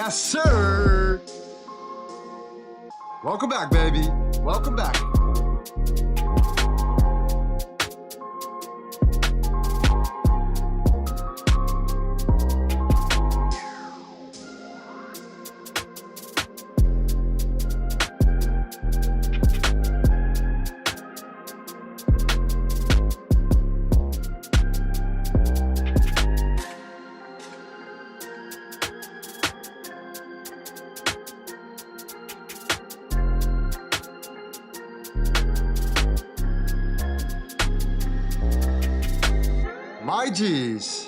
Yes, sir. Welcome back, baby. Welcome back. My G's.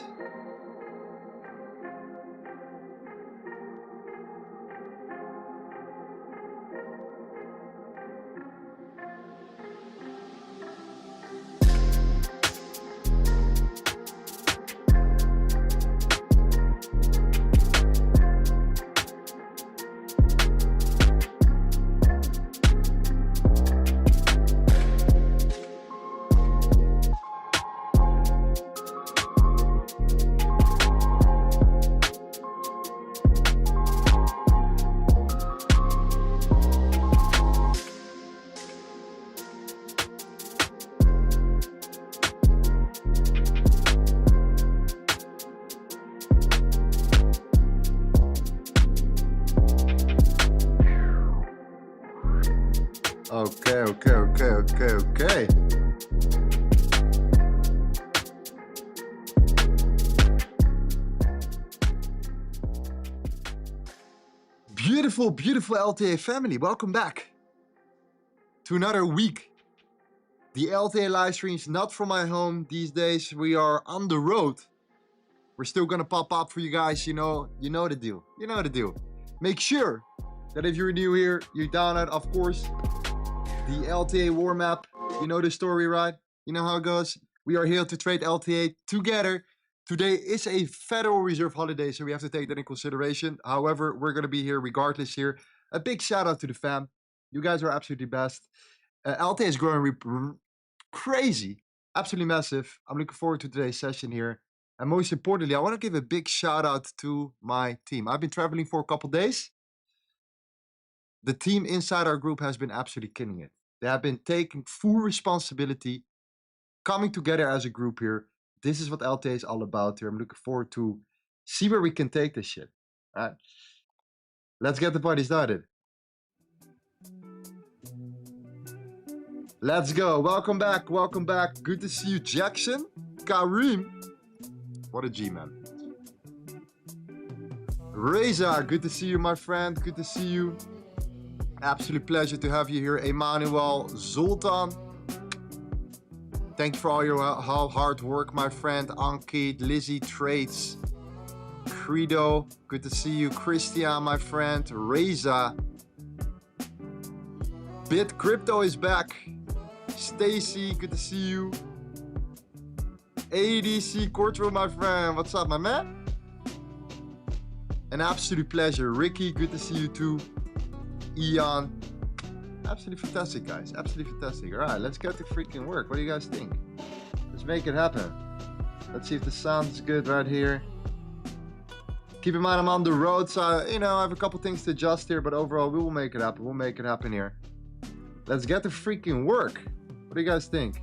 Okay. Beautiful LTA family. Welcome back to another week. The LTA live streams not from my home these days. We are on the road. We're still gonna pop up for you guys. You know the deal. You know the deal. Make sure that if you're new here, you download, of course, the LTA war map. You know the story, right? You know how it goes. We are here to trade LTA together. Today is a Federal Reserve holiday, so we have to take that in consideration. However, we're going to be here regardless here. A big shout out to the fam. You guys are absolutely best. LTA is growing crazy. Absolutely massive. I'm looking forward to today's session here. And most importantly, I want to give a big shout out to my team. I've been traveling for a couple days. The team inside our group has been absolutely killing it. They have been taking full responsibility, coming together as a group here. This is what LTA is all about here. I'm looking forward to see where we can take this shit. All right. Let's get the party started. Let's go. Welcome back. Welcome back. Good to see you, Jackson. Kareem. What a G, man. Reza, good to see you, my friend. Good to see you. Absolute pleasure to have you here. Emmanuel, Zoltan. Thank you for all your hard work, my friend. Ankit, Lizzie, Trades, Credo, good to see you. Christian, my friend. Reza. Bit Crypto is back. Stacy, good to see you. ADC Courtroom, my friend. What's up, my man? An absolute pleasure. Ricky, good to see you too. Ian. Absolutely fantastic, guys. Absolutely fantastic. All right, let's get to freaking work. What do you guys think? Let's make it happen. Let's see if the sound is good right here. Keep in mind, I'm on the road, so I have a couple things to adjust here, but overall, we will make it happen. We'll make it happen here. Let's get to freaking work. What do you guys think?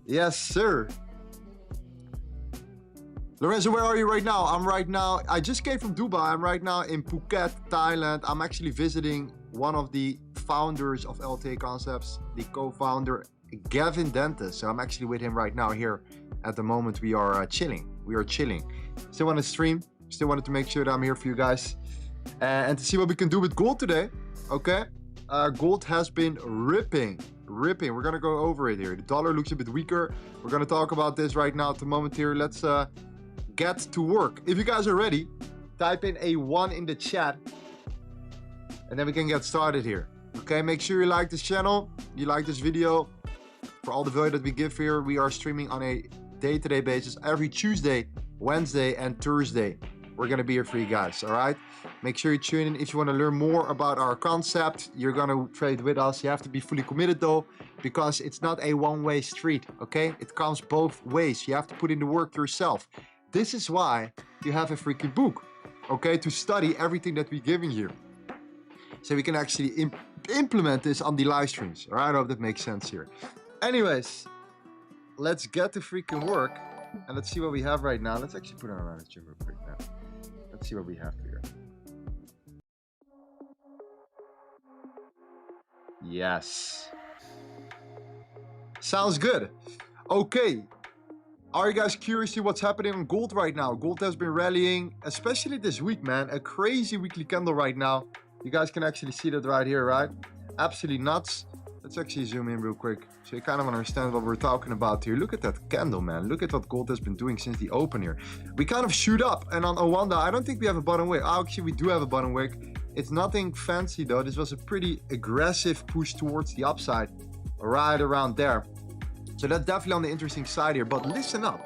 Yes, sir. Lorenzo, where are you right now? I just came from Dubai. I'm right now in Phuket, Thailand. I'm actually visiting one of the founders of LTA Concepts, the co-founder, Gavin Dentis. So I'm actually with him right now here. At the moment, we are chilling. Still want to stream. Still wanted to make sure that I'm here for you guys. And to see what we can do with gold today. Okay. Gold has been ripping. We're going to go over it here. The dollar looks a bit weaker. We're going to talk about this right now at the moment here. Let's get to work. If you guys are ready, type in a 1 in the chat and then we can get started here. Okay, make sure you like this channel, you like this video. For all the value that we give here, we are streaming on a day-to-day basis every Tuesday, Wednesday and Thursday. We're gonna be here for you guys. All right, make sure you tune in if you want to learn more about our concept. You're gonna trade with us. You have to be fully committed though, because it's not a one-way street. Okay, it comes both ways. You have to put in the work yourself. This is why you have a freaking book. okay, to study everything that we're giving here. So we can actually implement this on the live streams. All right, I hope that makes sense here. Anyways, let's get to freaking work. And let's see what we have right now. Let's actually put on a manager real quick now. Let's see what we have here. Yes. Sounds good. Okay. Are you guys curious to what's happening on gold right now? Gold has been rallying, especially this week, man. A crazy weekly candle right now. You guys can actually see that right here, right? Absolutely nuts. Let's actually zoom in real quick so you kind of understand what we're talking about here. Look at that candle, man. Look at what gold has been doing since the open here. We kind of shoot up, and on Owanda, I don't think we have a bottom wick. Oh, actually, we do have a bottom wick. It's nothing fancy though. This was a pretty aggressive push towards the upside right around there. So that's definitely on the interesting side here. But listen up.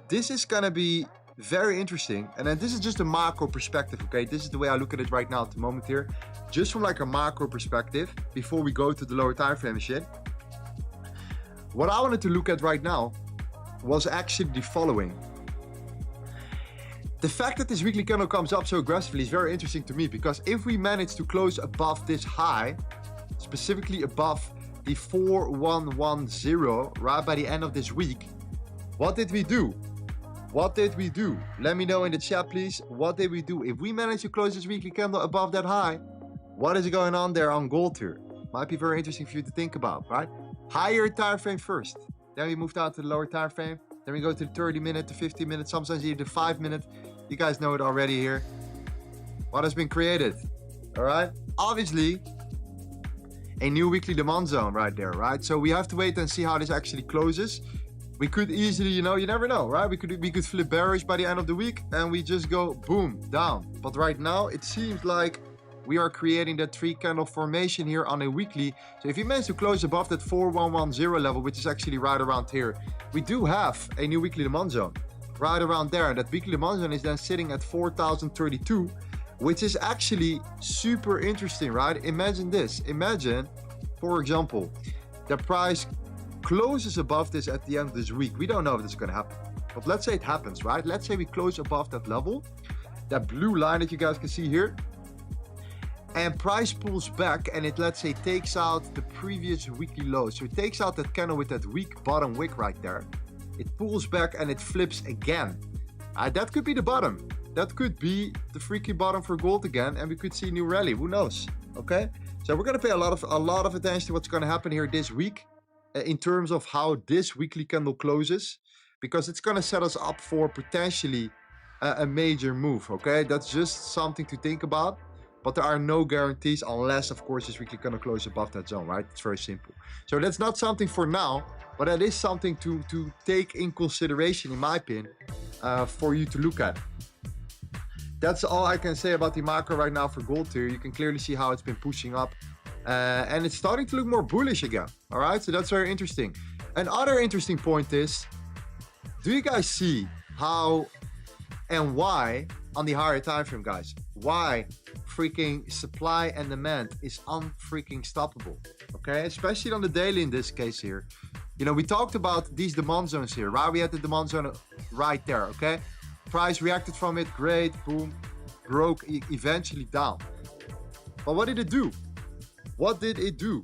This is going to be very interesting. And then this is just a macro perspective, okay? This is the way I look at it right now at the moment here. Just from like a macro perspective, before we go to the lower time frame and shit. What I wanted to look at right now was actually the following. The fact that this weekly candle comes up so aggressively is very interesting to me, because if we manage to close above this high, specifically above the 4110, right by the end of this week, what did we do? What did we do? Let me know in the chat, please. What did we do? If we manage to close this weekly candle above that high, what is going on there on gold here? Might be very interesting for you to think about, right? Higher time frame first. Then we move down to the lower time frame. Then we go to the 30-minute, to 50-minute, sometimes even the 5-minute. You guys know it already here. What has been created? All right. Obviously, a new weekly demand zone right there, right? So we have to wait and see how this actually closes. We could easily, you know, you never know, right? We could flip bearish by the end of the week and we just go boom, down. But right now, it seems like we are creating that 3-candle formation here on a weekly. So if you manage to close above that 4110 level, which is actually right around here, we do have a new weekly demand zone right around there. And that weekly demand zone is then sitting at 4032, which is actually super interesting, right? Imagine this. Imagine, for example, the price closes above this at the end of this week. We don't know if this is going to happen, but let's say it happens, right? Let's say we close above that level, that blue line that you guys can see here, and price pulls back and it, let's say, takes out the previous weekly low. So it takes out that candle with that weak bottom wick right there. It pulls back and it flips again. That could be the bottom. That could be the freaky bottom for gold again, and we could see a new rally. Who knows? Okay, so we're going to pay a lot of attention to what's going to happen here this week in terms of how this weekly candle closes, because it's going to set us up for potentially a major move. Okay, that's just something to think about. But there are no guarantees unless, of course, this weekly candle closes above that zone, right? It's very simple. So that's not something for now, but that is something to take in consideration, in my opinion, for you to look at. That's all I can say about the macro right now for gold here. You can clearly see how it's been pushing up. And it's starting to look more bullish again. All right, so that's very interesting. Another interesting point is, do you guys see how and why on the higher time frame, guys, why freaking supply and demand is unfreaking stoppable? Okay, especially on the daily in this case here. You know, we talked about these demand zones here, right? We had the demand zone right there, okay? Price reacted from it, great, boom, broke eventually down. But what did it do? What did it do?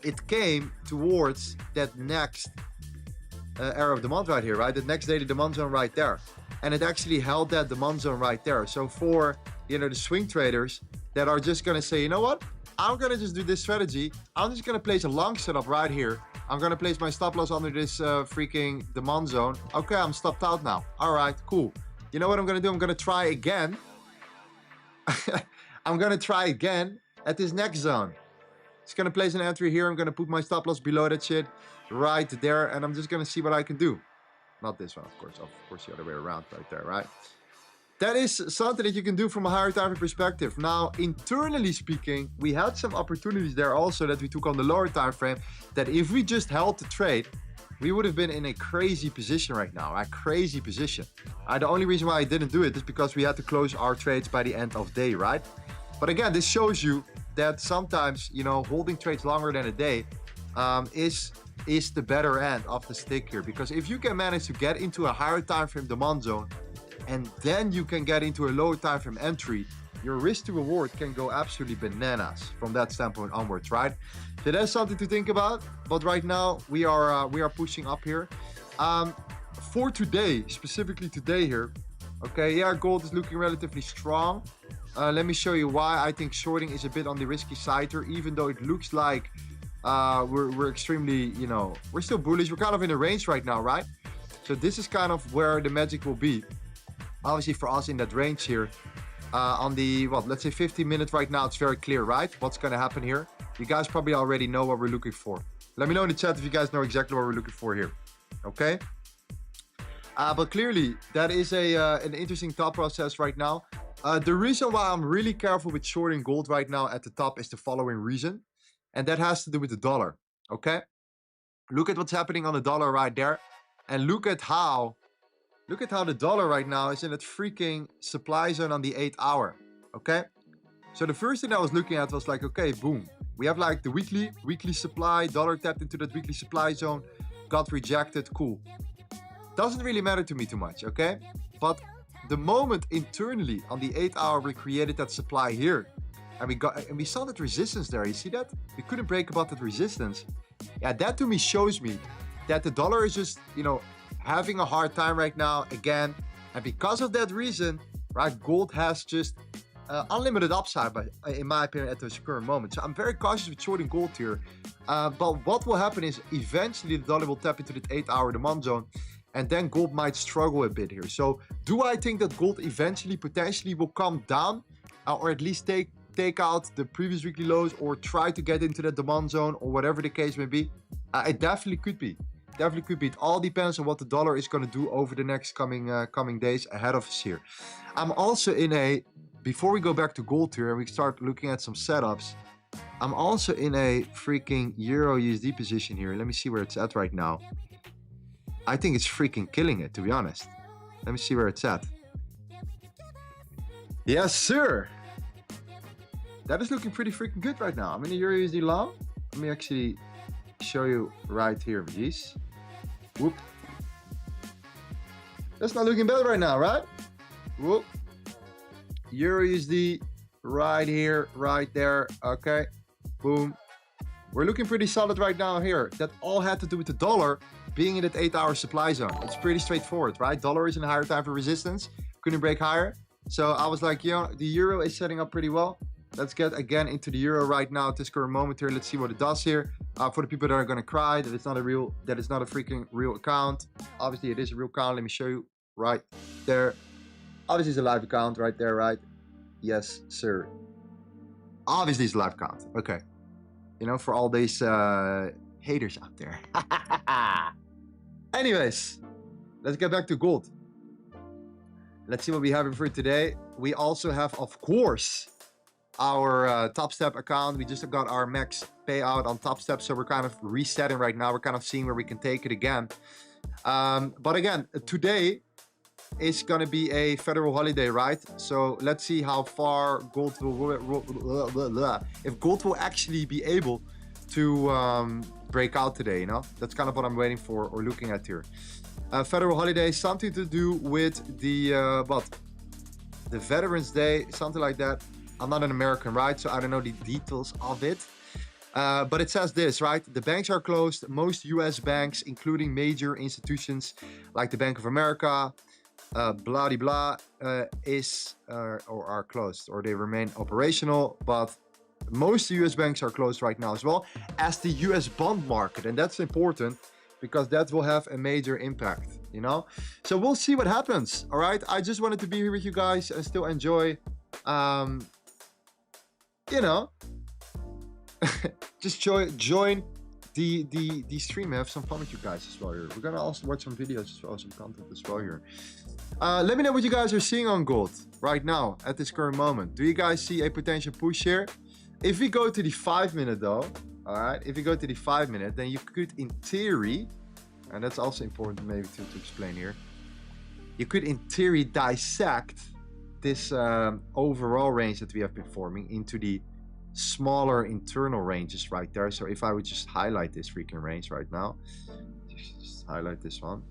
It came towards that next area of demand right here, right? The next daily demand zone right there. And it actually held that demand zone right there. So for, you know, the swing traders that are just going to say, you know what? I'm going to just do this strategy. I'm just going to place a long setup right here. I'm going to place my stop loss under this freaking demand zone. Okay, I'm stopped out now. All right, cool. You know what I'm going to do? I'm going to try again. I'm going to try again at this next zone. Just going to place an entry here. I'm going to put my stop loss below that shit right there. And I'm just going to see what I can do. Not this one, of course. Of course, the other way around right there, right? That is something that you can do from a higher time frame perspective. Now, internally speaking, we had some opportunities there also that we took on the lower time frame, that if we just held the trade, we would have been in a crazy position right now, a crazy position. The only reason why I didn't do it is because we had to close our trades by the end of day, right? But again, this shows you that sometimes, you know, holding trades longer than a day is the better end of the stick here. Because if you can manage to get into a higher time frame demand zone and then you can get into a lower time frame entry, your risk to reward can go absolutely bananas from that standpoint onwards, right? So that's something to think about. But right now we are pushing up here. For today, specifically today here, okay, yeah, gold is looking relatively strong. Let me show you why I think shorting is a bit on the risky side here, even though it looks like we're extremely, you know, we're still bullish. We're kind of in a range right now, right? So this is kind of where the magic will be. Obviously for us in that range here, on the, what, let's say 15 minutes right now, it's very clear, right? What's going to happen here? You guys probably already know what we're looking for. Let me know in the chat if you guys know exactly what we're looking for here. Okay? But clearly, that is an interesting thought process right now. The reason why I'm really careful with shorting gold right now at the top is the following reason. And that has to do with the dollar. Okay? Look at what's happening on the dollar right there. And look at how the dollar right now is in that freaking supply zone on the 8 hour. Okay? So the first thing I was looking at was like, okay, boom. We have like the weekly supply, dollar tapped into that weekly supply zone, got rejected, cool. Doesn't really matter to me too much, okay? But the moment internally on the 8 hour we created that supply here, and we saw that resistance there, you see that? We couldn't break above that resistance. Yeah, that to me shows me that the dollar is just, you know, having a hard time right now again. And because of that reason, right, gold has just unlimited upside, but in my opinion, at this current moment. So I'm very cautious with shorting gold here. But what will happen is eventually the dollar will tap into the 8 hour demand zone, and then gold might struggle a bit here. So do I think that gold eventually potentially will come down, or at least take out the previous weekly lows, or try to get into the demand zone, or whatever the case may be? It definitely could be. Definitely could be. It all depends on what the dollar is going to do over the next coming days ahead of us here. I'm also in a, before we go back to gold here and we start looking at some setups, I'm also in a freaking EURUSD position here. Let me see where it's at right now. I think it's freaking killing it, to be honest. Let me see where it's at. Yes, sir. That is looking pretty freaking good right now. I'm in a EURUSD long. Let me actually show you right here, geez. Whoop. That's not looking bad right now, right? Whoop. EURUSD right here, right there. Okay. Boom. We're looking pretty solid right now here. That all had to do with the dollar being in that 8 hour supply zone. It's pretty straightforward, right? Dollar is in a higher time for resistance. Couldn't break higher. So I was like, you know, the euro is setting up pretty well. Let's get again into the euro right now at this current moment here. Let's see what it does here. For the people that are gonna cry that it's not a real, that it's not a freaking real account. Obviously it is a real account. Let me show you right there. Obviously it's a live account right there, right? Yes, sir. Obviously it's a live account. Okay. You know, for all these haters out there. Anyways, let's get back to gold. Let's see what we have for today. We also have, of course, our topstep account. We just got our max payout on topstep, so we're kind of resetting right now. We're kind of seeing where we can take it again. But again, today is going to be a federal holiday, right? So let's see how far gold will, if gold will actually be able to break out today, you know? That's kind of what I'm waiting for or looking at here. Federal holiday, something to do with the the Veterans Day, something like that. I'm not an American, right? So I don't know the details of it. But it says this, right? The banks are closed. Most US banks, including major institutions like the Bank of America, blah de blah, or are closed, or they remain operational. But most US banks are closed right now, as well as the US bond market. And that's important because that will have a major impact, you know? So we'll see what happens, all right? I just wanted to be here with you guys and still enjoy, you know, just join the stream, have some fun with you guys as well here. We're gonna also watch some videos as well, some content as well here. Let me know what you guys are seeing on gold right now at this current moment. Do you guys see a potential push here? If we go to the 5 minute though, all right, if you go to the 5 minute, then you could in theory, and that's also important maybe to explain here, you could in theory dissect this overall range that we have been forming into the smaller internal ranges right there. So if I would just highlight this freaking range right now, just highlight this one.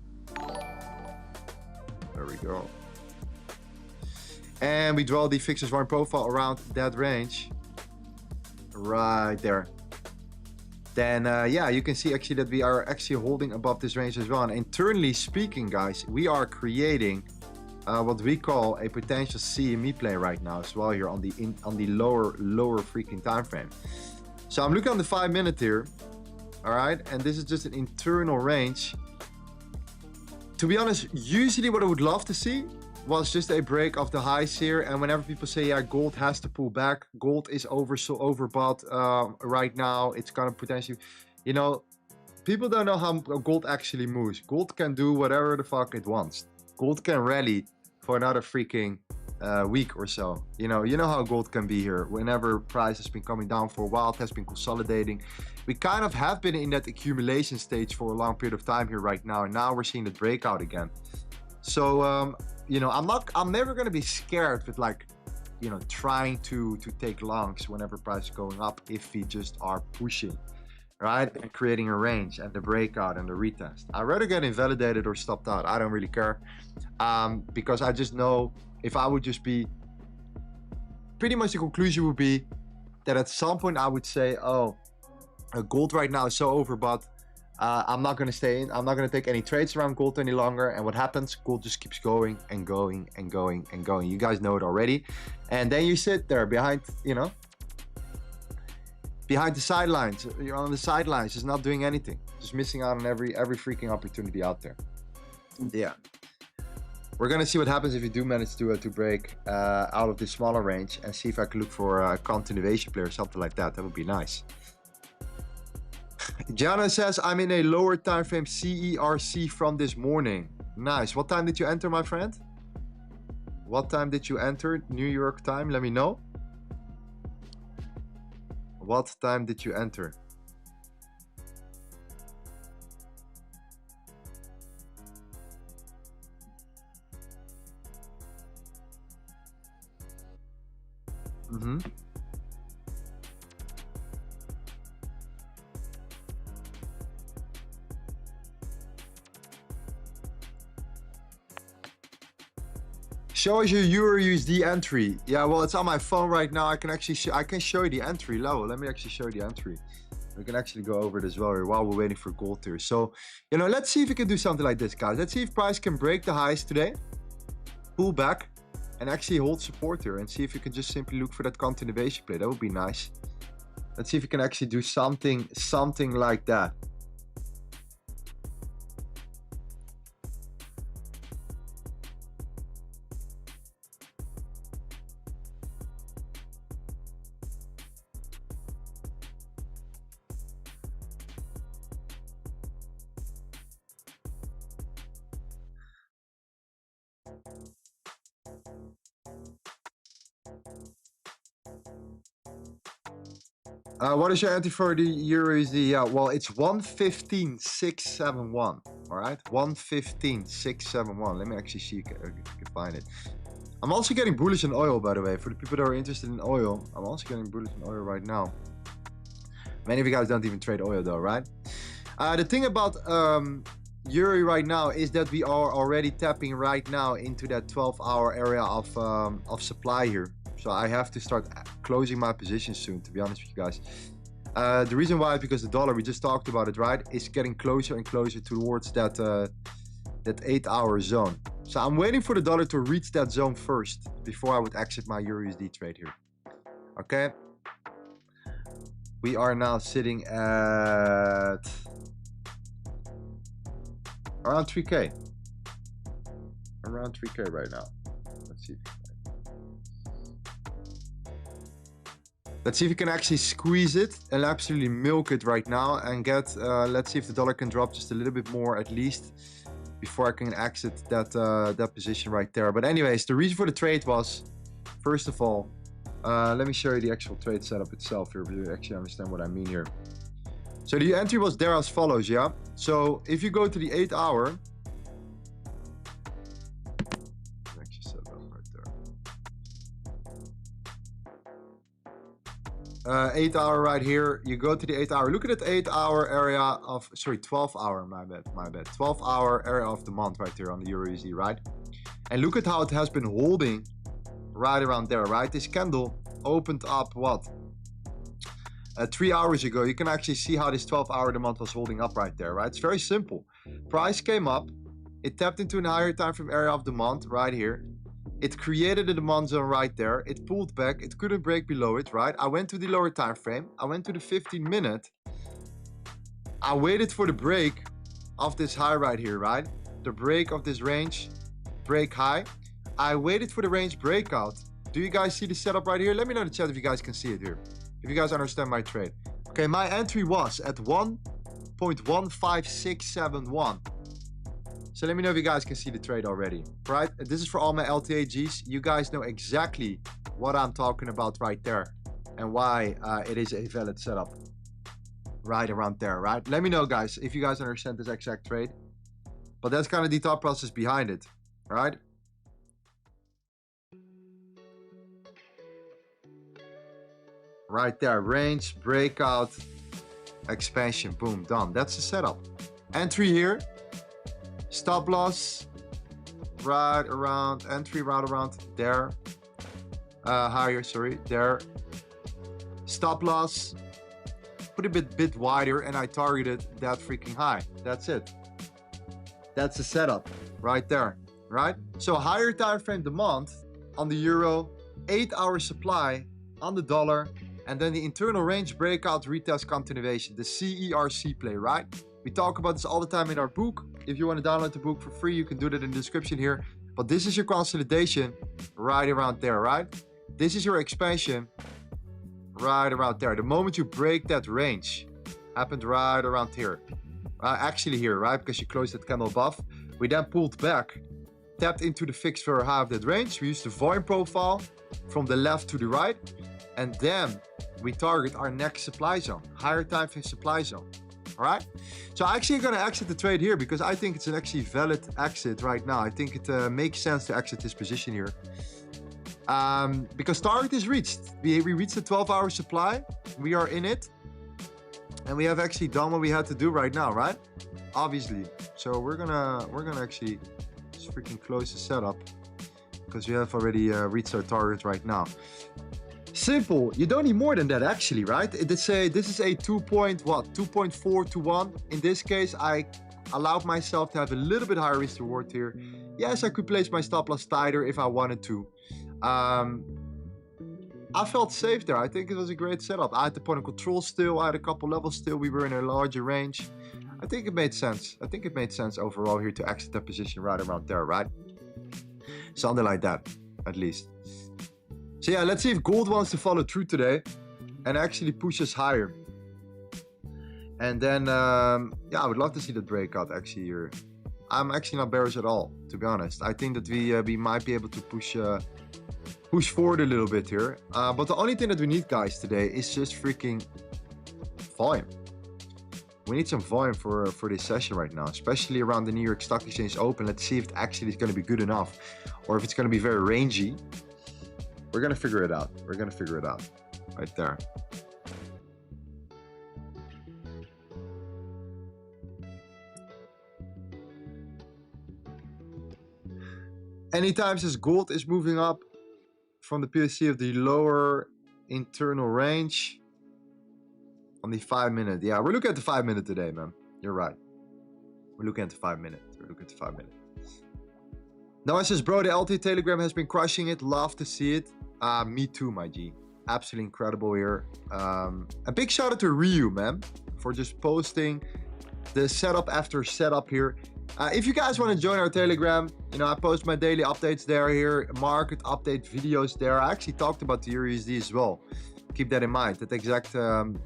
There we go. And we draw the fixed warrant profile around that range. Right there. Then yeah, you can see actually that we are actually holding above this range as well. And internally speaking, guys, we are creating what we call a potential CME play right now as well here on the lower freaking time frame. So I'm looking on the 5-minute here, all right, and this is just an internal range. To be honest, usually what I would love to see was just a break of the highs here. And whenever people say, yeah, gold has to pull back, gold is overbought right now, it's gonna potentially, you know, people don't know how gold actually moves. Gold can do whatever the fuck it wants. Gold can rally for another freaking week or so. You know how gold can be here. Whenever price has been coming down for a while, it has been consolidating. We kind of have been in that accumulation stage for a long period of time here right now, and now we're seeing the breakout again. So you know, I'm never gonna be scared with, like, you know, trying to take longs whenever price is going up if we just are pushing, right, and creating a range and the breakout and the retest. I'd rather get invalidated or stopped out. I don't really care, because I just know if I would just be, pretty much the conclusion would be that at some point I would say, oh, gold right now is so overbought, I'm not going to stay in. I'm not going to take any trades around gold any longer. And what happens? Gold just keeps going and going and going and going. You guys know it already. And then you sit there behind, you know, behind the sidelines. You're on the sidelines, just not doing anything, just missing out on every freaking opportunity out there. Yeah, we're gonna see what happens if you do manage to break out of this smaller range, and see if I can look for a continuation play or something like that. That would be nice. Jana says, I'm in a lower time frame CERC from this morning. Nice. What time did you enter, my friend? What time did you enter? New York time? Let me know. What time did you enter? Show us your EURUSD entry. Yeah, well, it's on my phone right now. I can actually show you the entry. Let me actually show you the entry. We can actually go over it as well here while we're waiting for gold here. So, you know, let's see if we can do something like this, guys. Let's see if price can break the highs today, pull back, and actually hold support here, and see if you can just simply look for that continuation play. That would be nice. Let's see if we can actually do something like that. What is your entry for the EURUSD? Yeah, well, it's 115.671. All right, 115.671. Let me actually see if I can find it. I'm also getting bullish on oil, by the way. For the people that are interested in oil, I'm also getting bullish on oil right now. Many of you guys don't even trade oil, though, right? The thing about Euro right now is that we are already tapping right now into that 12-hour area of supply here. So I have to start closing my position soon, to be honest with you guys. The reason why is because the dollar, we just talked about it, right, is getting closer and closer towards that 8-hour zone. So I'm waiting for the dollar to reach that zone first before I would exit my EURUSD trade here. Okay. We are now sitting at around 3K. Around 3K right now. Let's see. Let's see if we can actually squeeze it and absolutely milk it right now and get, let's see if the dollar can drop just a little bit more at least before I can exit that position right there. But anyways, the reason for the trade was, first of all, let me show you the actual trade setup itself here, so you actually understand what I mean here. So the entry was there as follows, yeah? So if you go to the 8-hour, 8-hour right here, you go to the 8-hour, look at that 8-hour area of, sorry, 12-hour, my bad, 12-hour area of the month right there on the EURUSD, right? And look at how it has been holding right around there, right? This candle opened up what? 3 hours ago. You can actually see how this 12-hour demand was holding up right there, right? It's very simple. Price came up, it tapped into a higher time frame area of demand right here. It created a demand zone right there. It pulled back. It couldn't break below it, right? I went to the lower time frame. I went to the 15-minute. I waited for the break of this high right here, right? The break of this range break high. I waited for the range breakout. Do you guys see the setup right here? Let me know in the chat if you guys can see it here. If you guys understand my trade. Okay, my entry was at 1.15671. So let me know if you guys can see the trade already, right? This is for all my LTA Gs. You guys know exactly what I'm talking about right there and why it is a valid setup right around there, right? Let me know, guys, if you guys understand this exact trade. But that's kind of the thought process behind it, right? Right there, range, breakout, expansion, boom, done. That's the setup. Entry here. Stop loss right around, entry right around there, higher, sorry, there. Stop loss, put a bit wider, and I targeted that freaking high. That's it. That's the setup right there, right? So higher time frame demand on the euro, 8-hour supply on the dollar, and then the internal range breakout retest continuation, the CERC play, right? We talk about this all the time in our book. If you want to download the book for free, you can do that in the description here. But this is your consolidation right around there, right? This is your expansion right around there. The moment you break that range, happened right around here. Actually here, right? Because you closed that candle above. We then pulled back, tapped into the fixed for high of that range. We used the volume profile from the left to the right. And then we target our next supply zone, higher time frame supply zone. All right, so I'm actually going to exit the trade here because I think it's an actually valid exit right now. I think it makes sense to exit this position here because target is reached. We reached the 12-hour supply. We are in it, and we have actually done what we had to do right now, right? Obviously. So we're gonna actually just freaking close the setup because we have already reached our target right now. Simple. You don't need more than that actually, right? This is a 2.4 to 1. In this case, I allowed myself to have a little bit higher risk reward here. Yes, I could place my stop loss tighter if I wanted to. I felt safe there. I think it was a great setup. I had the point of control still. I had a couple levels still. We were in a larger range. I think it made sense. I think it made sense overall here to exit that position right around there, right? Something like that, at least. So yeah, let's see if gold wants to follow through today and actually push us higher. And then, yeah, I would love to see that breakout actually here. I'm actually not bearish at all, to be honest. I think that we might be able to push forward a little bit here. But the only thing that we need, guys, today is just freaking volume. We need some volume for this session right now, especially around the New York Stock Exchange Open. Let's see if it actually is going to be good enough or if it's going to be very rangy. We're going to figure it out. We're going to figure it out right there. Anytime since gold is moving up from the PSC of the lower internal range on the 5-minute. Yeah, we're looking at the 5-minute today, man. You're right. We're looking at the 5-minute. We're looking at the 5-minute. Noah says, bro, the LTA Telegram has been crushing it. Love to see it. Me too, my G. Absolutely incredible here. A big shout out to Ryu, man, for just posting the setup after setup here. If you guys want to join our Telegram, you know, I post my daily updates there here, market update videos there. I actually talked about the EURUSD as well. Keep that in mind, that exact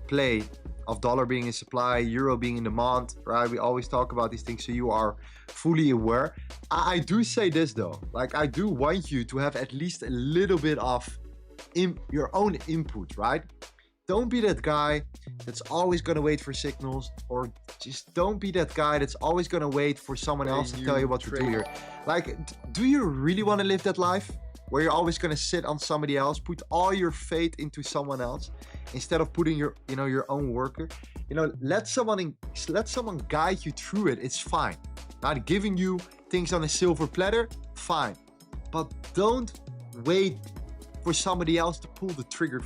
play of dollar being in supply, euro being in demand, right? We always talk about these things so you are fully aware. I do say this though, like I do want you to have at least a little bit of your own input, right? Don't be that guy that's always gonna wait for signals, or just don't be that guy that's always gonna wait for someone else to tell you what to do here. Like, do you really wanna live that life? Where you're always gonna sit on somebody else, put all your faith into someone else instead of putting your, you know, your own worker. You know, let someone guide you through it. It's fine. Not giving you things on a silver platter, fine. But don't wait for somebody else to pull the trigger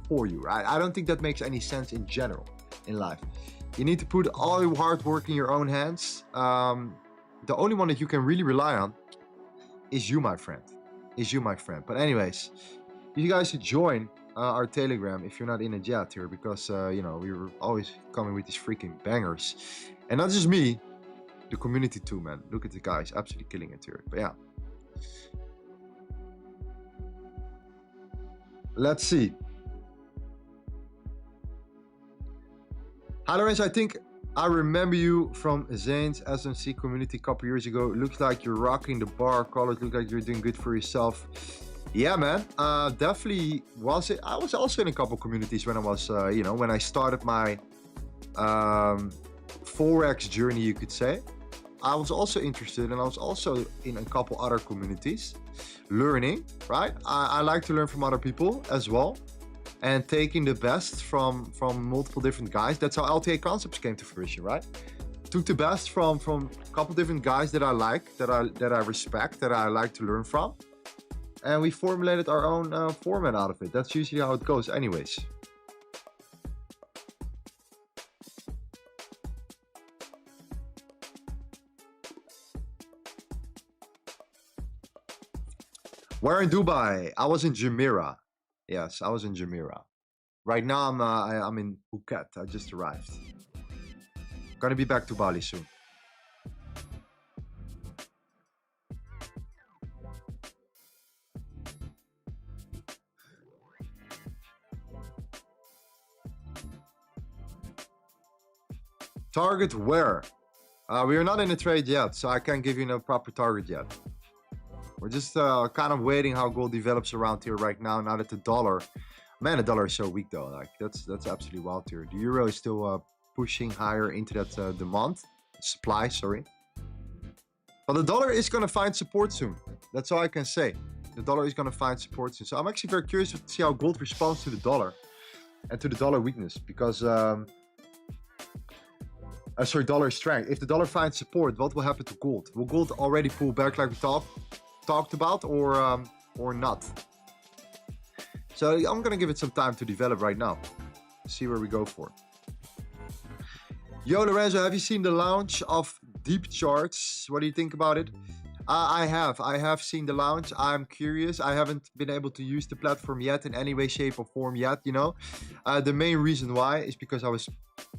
for you, right? I don't think that makes any sense in general in life. You need to put all your hard work in your own hands. The only one that you can really rely on is you, my friend. But anyways, you guys should join our Telegram if you're not in it yet here, because you know, we're always coming with these freaking bangers, and not just me, the community too, man. Look at the guys, absolutely killing it here. But yeah, let's see. Hi Lorenzo, I think I remember you from Zane's SMC community a couple years ago. It looks like you're rocking the bar colors. Look like you're doing good for yourself. Yeah, man, definitely was it. I was also in a couple communities when I was, you know, when I started my Forex journey, you could say. I was also interested, and I was also in a couple other communities, learning, right? I like to learn from other people as well, and taking the best from multiple different guys. That's how LTA concepts came to fruition, right? Took the best from a couple different guys that I like, that I respect, that I like to learn from. And we formulated our own format out of it. That's usually how it goes anyways. Where in Dubai? I was in Jumeirah. Yes, I was in Jumeirah. Right now I'm in Phuket. I just arrived. Gonna be back to Bali soon. Target where? We are not in a trade yet, so I can't give you no proper target yet. We're just kind of waiting how gold develops around here right now. Now that the dollar, man, the dollar is so weak though. Like that's absolutely wild here. The euro is still pushing higher into that demand, supply, sorry. But the dollar is gonna find support soon. That's all I can say. The dollar is gonna find support soon. So I'm actually very curious to see how gold responds to the dollar and to the dollar weakness, because sorry, dollar strength. If the dollar finds support, what will happen to gold? Will gold already pull back like we talked about, or not? So I'm gonna give it some time to develop right now. See where we go for. Yo Lorenzo, have you seen the launch of Deep Charts? What do you think about it? I have seen the launch. I'm curious. I haven't been able to use the platform yet in any way, shape or form yet, you know. The main reason why is because I was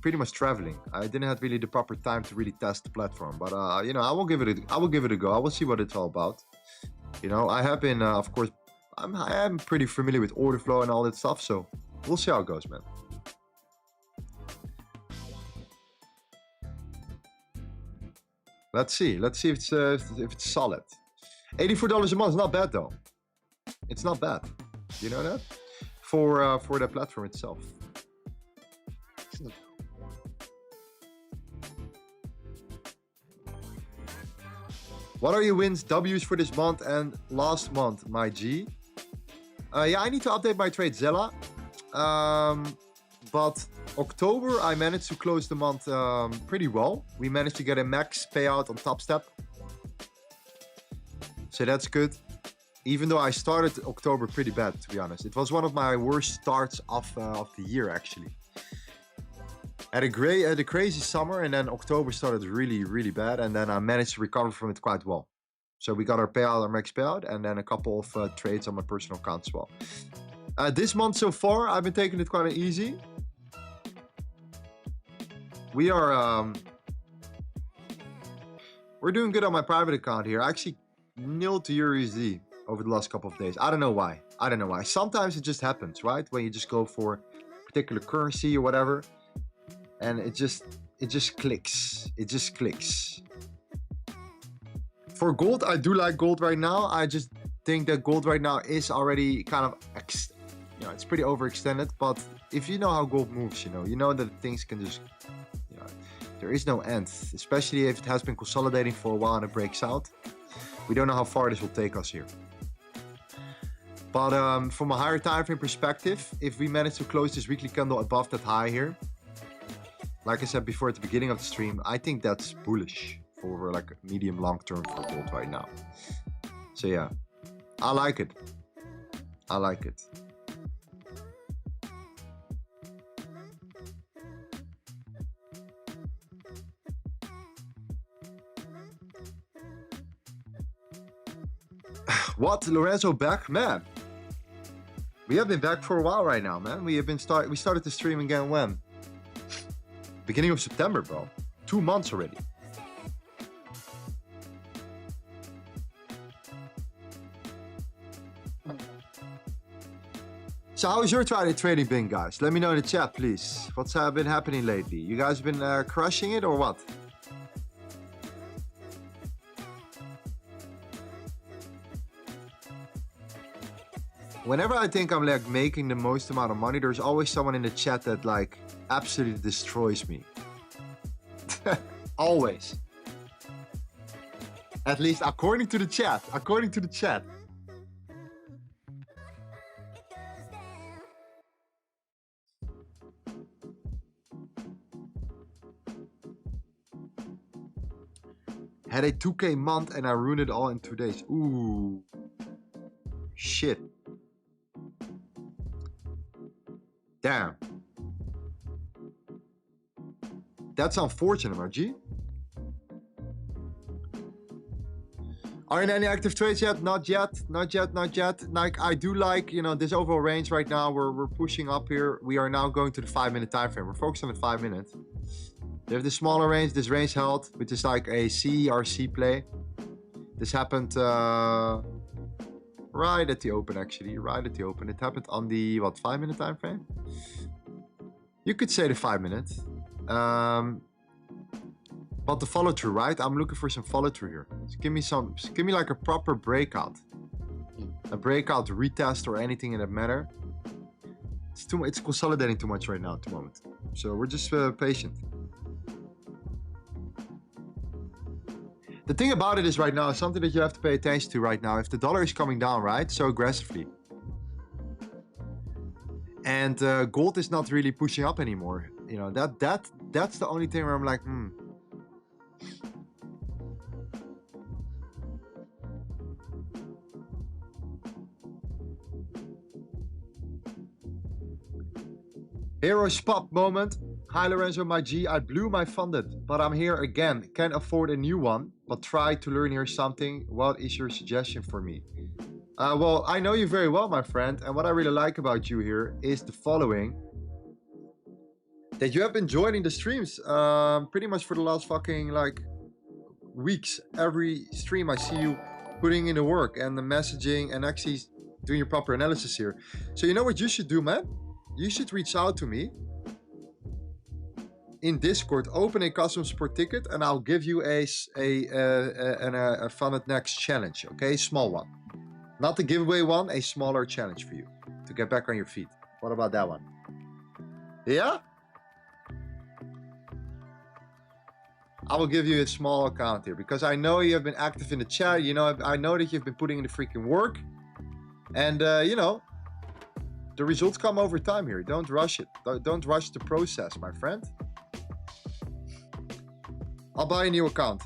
pretty much traveling. I didn't have really the proper time to really test the platform, but you know, I will give it a go. I will see what it's all about. You know, I have been of course I am pretty familiar with order flow and all that stuff, so we'll see how it goes, man. Let's see if it's solid. $84 a month is not bad though. It's not bad. You know that? For the platform itself. What are your wins, W's for this month and last month, my G? Yeah, I need to update my trade Zella. But October, I managed to close the month pretty well. We managed to get a max payout on topstep. So that's good. Even though I started October pretty bad, to be honest. It was one of my worst starts of the year, actually. Had a crazy summer, and then October started really, really bad. And then I managed to recover from it quite well. So we got our payout, our max payout, and then a couple of trades on my personal account as well. This month so far, I've been taking it quite easy. We are, we're doing good on my private account here. I actually nilled to EURUSD over the last couple of days. I don't know why. Sometimes it just happens, right? When you just go for a particular currency or whatever, and it just clicks. It just clicks. For gold, I do like gold right now. I just think that gold right now is already kind of, you know, it's pretty overextended. But if you know how gold moves, you know that things can just, you know, there is no end. Especially if it has been consolidating for a while and it breaks out. We don't know how far this will take us here. But from a higher time frame perspective, if we manage to close this weekly candle above that high here, like I said before at the beginning of the stream, I think that's bullish for like medium long term for gold right now. So yeah, I like it. I like it. What, Lorenzo back? Man, we have been back for a while right now, man. We started to stream again when? Beginning of September, bro. 2 months already. So how's your trading been, guys? Let me know in the chat, please. What's been happening lately? You guys been crushing it or what? Whenever I think I'm like making the most amount of money, there's always someone in the chat that like absolutely destroys me. Always. At least according to the chat. According to the chat. Had a 2K month and I ruined it all in 2 days. Ooh. Shit. Damn. That's unfortunate, RG. Are in any active trades yet? Not yet. Not yet. Not yet. Like I do like, you know, this overall range right now. We're pushing up here. We are now going to the 5-minute time frame. We're focused on the 5 minutes. They have the smaller range. This range held, which is like a CRC play. This happened right at the open, actually. Right at the open. It happened on the, what, 5-minute time frame? You could say the 5 minutes. But the follow through, right? I'm looking for some follow through here. So give me like a proper breakout. A breakout retest or anything in that matter. It's consolidating too much right now at the moment. So we're just patient. The thing about it is right now, something that you have to pay attention to right now. If the dollar is coming down, right, so aggressively, and gold is not really pushing up anymore, you know, that's the only thing where I'm like, Hero spot moment. Hi Lorenzo, my G. I blew my funded, but I'm here again. Can't afford a new one, but try to learn here something. What is your suggestion for me? Well, I know you very well, my friend. And what I really like about you here is the following. That you have been joining the streams pretty much for the last fucking like weeks. Every stream I see you putting in the work and the messaging and actually doing your proper analysis here. So you know what you should do, man? You should reach out to me in Discord, open a custom support ticket, and I'll give you a FundedNext challenge, okay? Small one. Not the giveaway one, a smaller challenge for you to get back on your feet. What about that one? Yeah? I will give you a small account here because I know you have been active in the chat. You know, I know that you've been putting in the freaking work. And, you know, the results come over time here. Don't rush it. Don't rush the process, my friend. I'll buy a new account.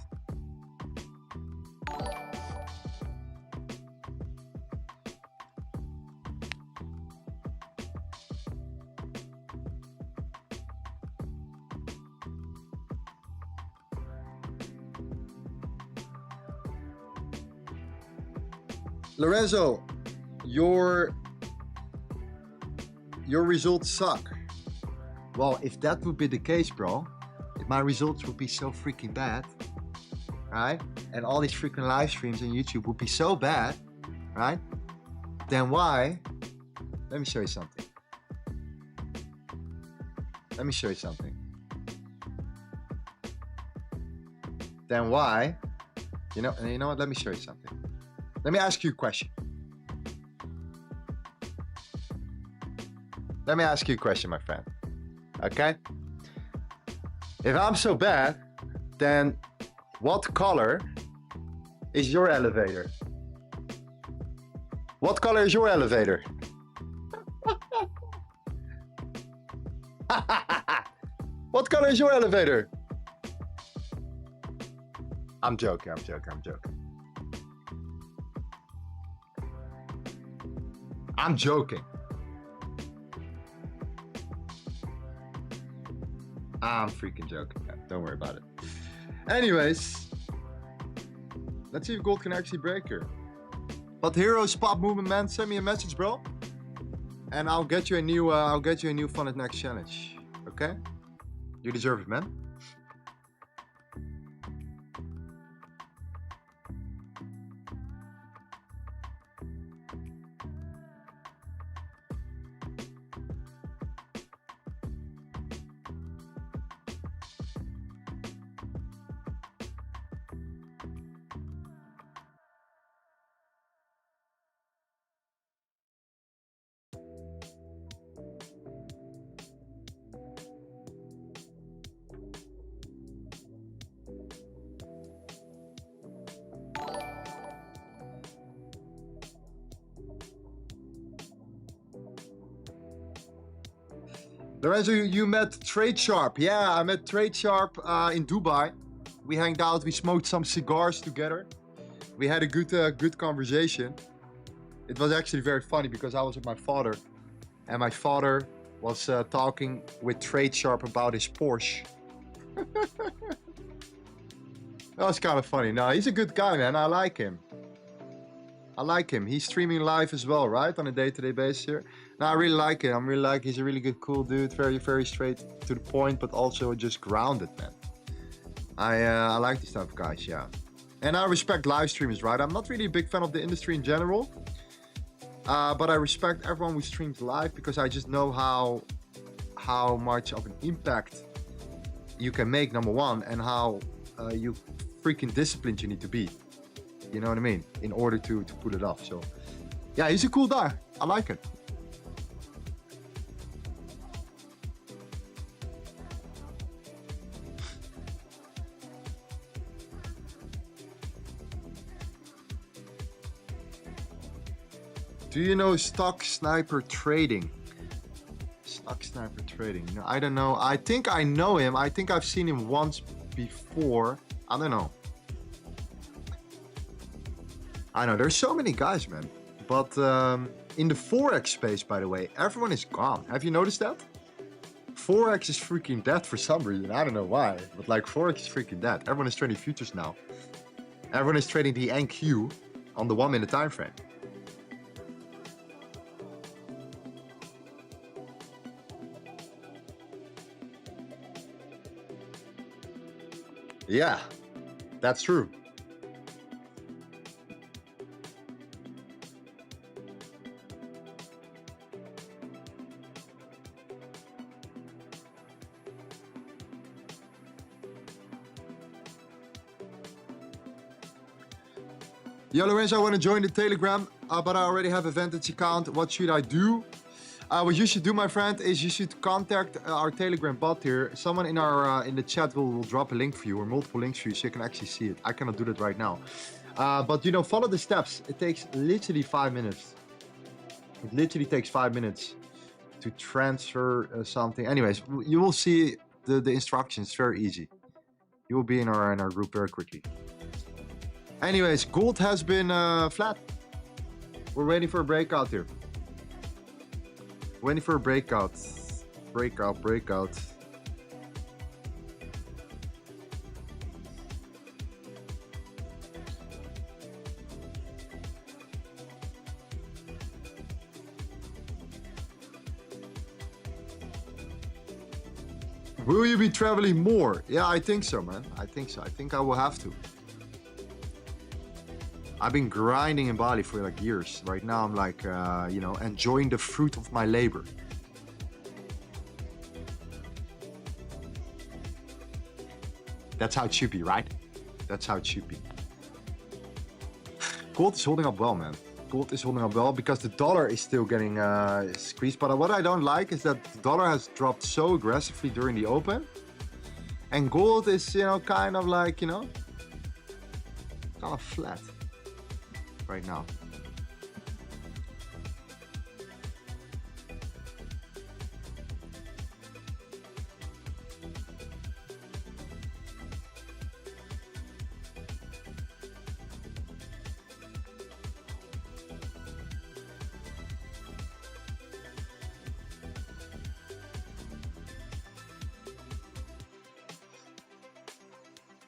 Lorenzo, your results suck. Well, if that would be the case, bro, if my results would be so freaking bad, right? And all these freaking live streams on YouTube would be so bad, right? Then why? Let me show you something. Let me show you something. Then why? You know what? Let me show you something. Let me ask you a question. Let me ask you a question, my friend. Okay? If I'm so bad, then what color is your elevator? What color is your elevator? What color is your elevator? I'm joking, I'm joking, I'm joking. I'm joking. I'm freaking joking. Yeah, don't worry about it. Anyways, let's see if gold can actually break here. But Hero Spot Movement, man, send me a message, bro, and I'll get you a new FundedNext challenge. Okay? You deserve it, man. Lorenzo, you met Tradesharpe. Yeah, I met Tradesharpe in Dubai. We hanged out, we smoked some cigars together. We had a good conversation. It was actually very funny because I was with my father, and my father was talking with Tradesharpe about his Porsche. That was kind of funny. No, he's a good guy, man. I like him. I like him. He's streaming live as well, right? On a day-to-day basis here. No, I really like him. He's a really good, cool dude. Very, very straight to the point, but also just grounded, man. I like this type of guys, yeah. And I respect live streamers, right? I'm not really a big fan of the industry in general. But I respect everyone who streams live because I just know how much of an impact you can make, number one, and how you freaking disciplined you need to be. You know what I mean? In order to pull it off. So, yeah, he's a cool guy. I like it. Do you know Stock Sniper Trading? Stock Sniper Trading. No, I don't know. I think I know him. I think I've seen him once before. I don't know. I know there's so many guys, man. But in the Forex space, by the way, everyone is gone. Have you noticed that? Forex is freaking dead for some reason. I don't know why, but like Forex is freaking dead. Everyone is trading futures now. Everyone is trading the NQ on the 1 minute time frame. Yeah, that's true. Yo, Lorenzo, I want to join the Telegram, but I already have a Vantage account. What should I do? What you should do, my friend, is you should contact our Telegram bot here. Someone in our in the chat will drop a link for you, or multiple links for you, so you can actually see it. I cannot do that right now. But, you know, follow the steps. It takes literally 5 minutes. It literally takes 5 minutes to transfer something. Anyways, you will see the instructions. It's very easy. You will be in our group very quickly. Anyways, gold has been flat. We're waiting for a breakout here. Waiting for a breakout. Breakout. Will you be traveling more? Yeah, I think so, man. I think so. I think I will have to. I've been grinding in Bali for like years. Right now I'm like, you know, enjoying the fruit of my labor. That's how it should be, right? That's how it should be. Gold is holding up well, man. Gold is holding up well because the dollar is still getting squeezed. But what I don't like is that the dollar has dropped so aggressively during the open. And gold is, you know, kind of like, you know, kind of flat right now.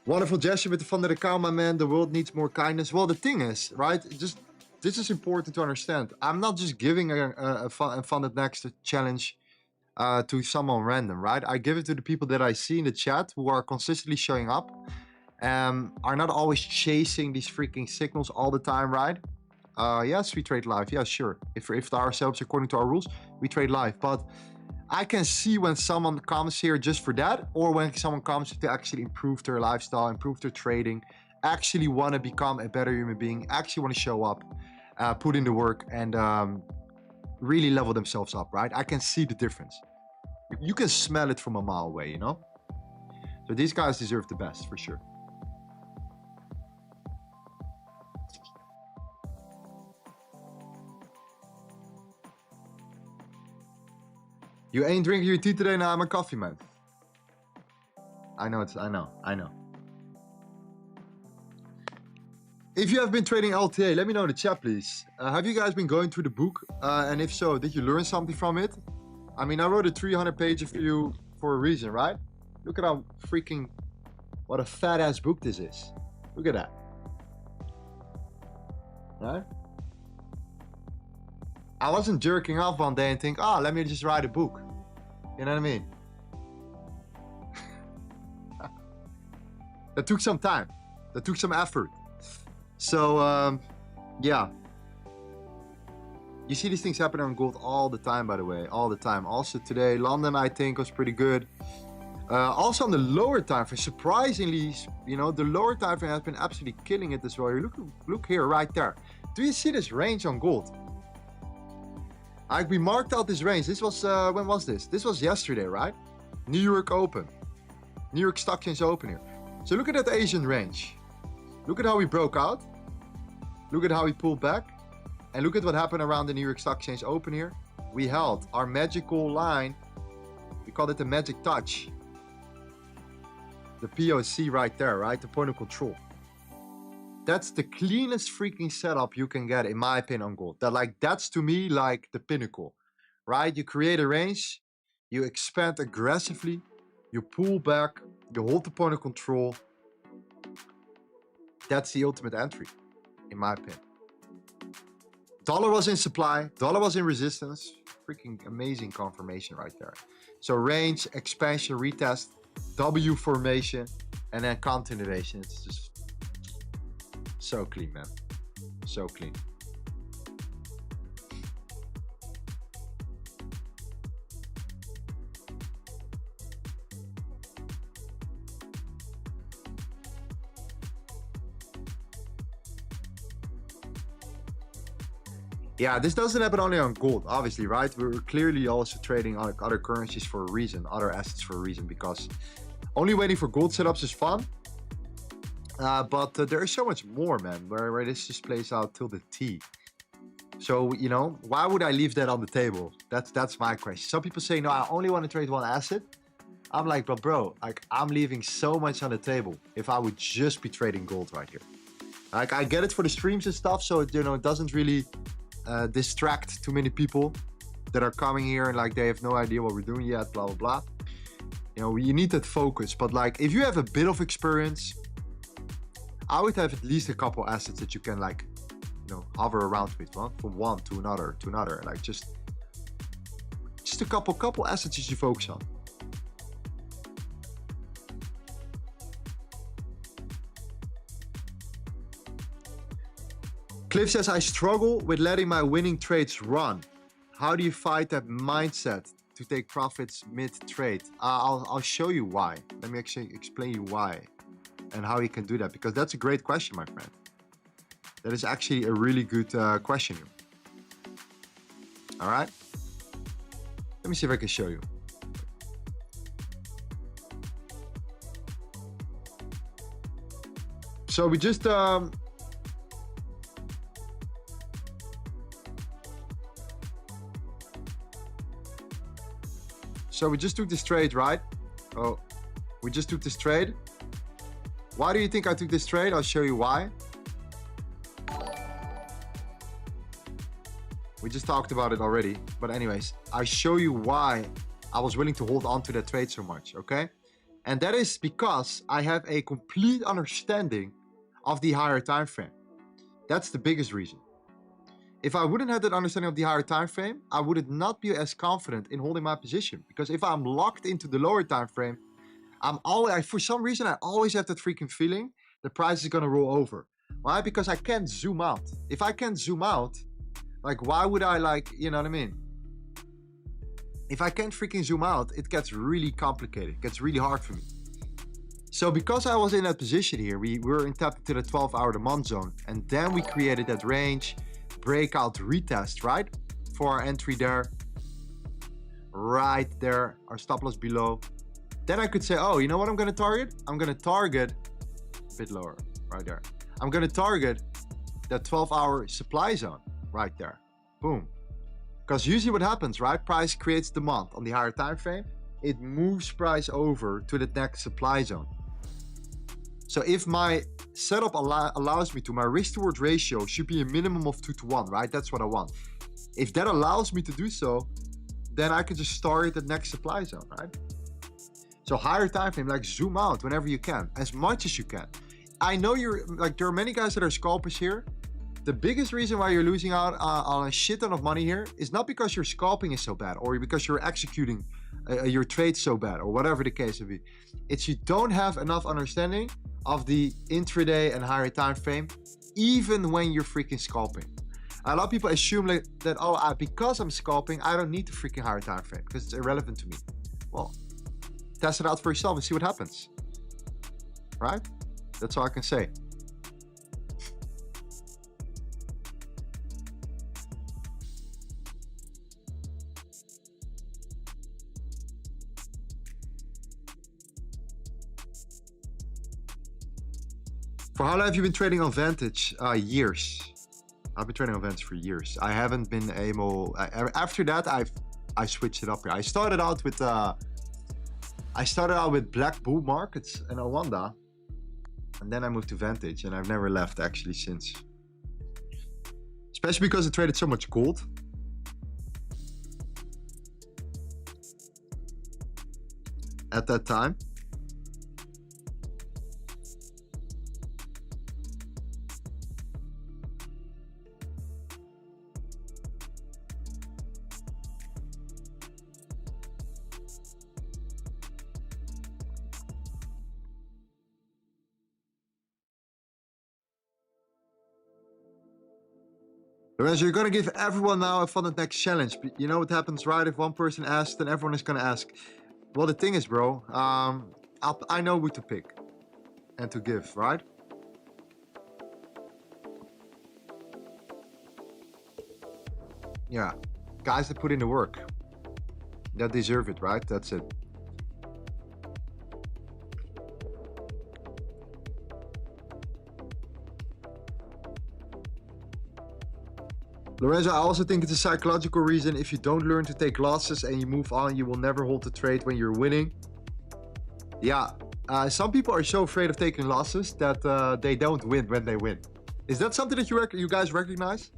Wonderful gesture with the funded account, my man. The world needs more kindness. Well, the thing is, right? This is important to understand. I'm not just giving a FundedNext challenge to someone random, right? I give it to the people that I see in the chat who are consistently showing up, are not always chasing these freaking signals all the time, right? Yes, we trade live. Yeah, sure. If ourselves according to our rules, we trade live. But I can see when someone comes here just for that, or when someone comes to actually improve their lifestyle, improve their trading, actually want to become a better human being, actually want to show up, put in the work, and really level themselves up, right? I can see the difference. You can smell it from a mile away, you know? So these guys deserve the best, for sure. You ain't drinking your tea today? Now I'm a coffee man. I know. If you have been trading LTA, let me know in the chat, please. Have you guys been going through the book? And if so, did you learn something from it? I mean, I wrote a 300-page for you for a reason, right? Look at how freaking, what a fat ass book this is. Look at that. Right? I wasn't jerking off one day and think, oh, let me just write a book. You know what I mean? That took some time. That took some effort. So, yeah. You see these things happening on gold all the time, by the way. All the time. Also today, London, I think, was pretty good. Also on the lower time frame, surprisingly, you know, the lower time frame has been absolutely killing it as well. Look here, right there. Do you see this range on gold? We marked out this range. This was, when was this? This was yesterday, right? New York Open. New York Stock Exchange Open here. So look at that Asian range. Look at how we broke out. Look at how we pulled back. And look at what happened around the New York Stock Exchange Open here. We held our magical line. We call it the magic touch. The POC right there, right? The point of control. That's the cleanest freaking setup you can get, in my opinion, on gold. That's to me like the pinnacle, right? You create a range, you expand aggressively, you pull back, you hold the point of control. That's the ultimate entry, in my opinion. Dollar was in supply, dollar was in resistance. Freaking amazing confirmation right there. So range, expansion, retest, W formation, and then continuation. It's just so clean, man. So clean. Yeah, this doesn't happen only on gold, obviously, right? We're clearly also trading on other currencies for a reason, other assets for a reason, because only waiting for gold setups is fun. But there is so much more, man, where this just plays out till the T. So, you know, why would I leave that on the table? That's my question. Some people say, no, I only want to trade one asset. I'm like, but bro, like, I'm leaving so much on the table if I would just be trading gold right here. Like, I get it for the streams and stuff, so, you know, it doesn't really distract too many people that are coming here and like they have no idea what we're doing yet, blah, blah, blah. You know, you need that focus. But like, if you have a bit of experience, I would have at least a couple assets that you can like, you know, hover around with, well, from one to another, like just a couple assets that you focus on. Cliff says, I struggle with letting my winning trades run. How do you fight that mindset to take profits mid-trade? I'll show you why. Let me actually explain you why and how you can do that, because that's a great question, my friend. That is actually a really good question. All right. Let me see if I can show you. So we just... So we just took this trade, right? Oh, we just took this trade. Why do you think I took this trade? I'll show you why. We just talked about it already. But anyways, I'll show you why I was willing to hold on to that trade so much, okay? And that is because I have a complete understanding of the higher time frame. That's the biggest reason. If I wouldn't have that understanding of the higher time frame, I would not be as confident in holding my position. Because if I'm locked into the lower time frame, for some reason, I always have that freaking feeling the price is gonna roll over. Why? Because I can't zoom out. If I can't zoom out, like, why would I, like, you know what I mean? If I can't freaking zoom out, it gets really complicated. It gets really hard for me. So because I was in that position here, we were tapped into the 12-hour demand zone, and then we created that range breakout retest, right? For our entry there, right there, our stop loss below. Then I could say, oh, you know what I'm gonna target? I'm gonna target a bit lower, right there. I'm gonna target that 12-hour supply zone right there. Boom. Because usually what happens, right? Price creates demand on the higher time frame. It moves price over to the next supply zone. So if my setup allows me to, my risk towards ratio should be a minimum of 2-to-1, right? That's what I want. If that allows me to do so, then I can just start the next supply zone, right? So higher time frame, like, zoom out whenever you can, as much as you can. I know there are many guys that are scalpers here. The biggest reason why you're losing out on a shit ton of money here is not because your scalping is so bad or because you're executing your trades so bad or whatever the case may be. It's you don't have enough understanding of the intraday and higher time frame, even when you're freaking scalping. A lot of people assume that, oh, because I'm scalping, I don't need the freaking higher time frame because it's irrelevant to me. Well, test it out for yourself and see what happens, right? That's all I can say. For how long have you been trading on Vantage? Years. I've been trading on Vantage for years. I haven't been able. After that, I switched it up here. I started out with Black Bull Markets and Awanda, and then I moved to Vantage, and I've never left actually since. Especially because I traded so much gold. At that time. Lorenzo, you're gonna give everyone now a FundedNext challenge. You know what happens, right? If one person asks, then everyone is gonna ask. Well, the thing is, bro, I know who to pick and to give, right? Yeah, guys that put in the work, that deserve it, right? That's it. Lorenzo, I also think it's a psychological reason. If you don't learn to take losses and you move on, you will never hold the trade when you're winning. Yeah, some people are so afraid of taking losses that they don't win when they win. Is that something that you guys recognize?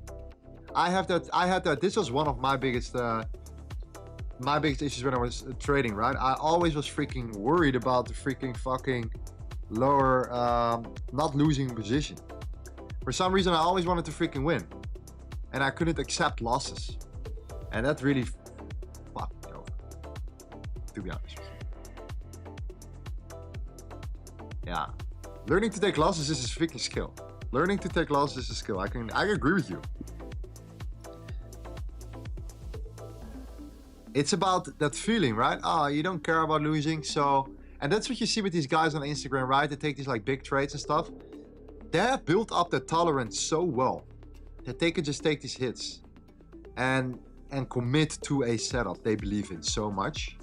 I had that. This was one of my biggest issues when I was trading, right? I always was freaking worried about the freaking fucking lower, not losing position. For some reason, I always wanted to freaking win. And I couldn't accept losses. And that really fucked me over, to be honest with you. Yeah. Learning to take losses is a freaking skill. Learning to take losses is a skill. I agree with you. It's about that feeling, right? Oh, you don't care about losing, so... And that's what you see with these guys on Instagram, right? They take these like big trades and stuff. They have built up their tolerance so well that they can just take these hits and commit to a setup they believe in so much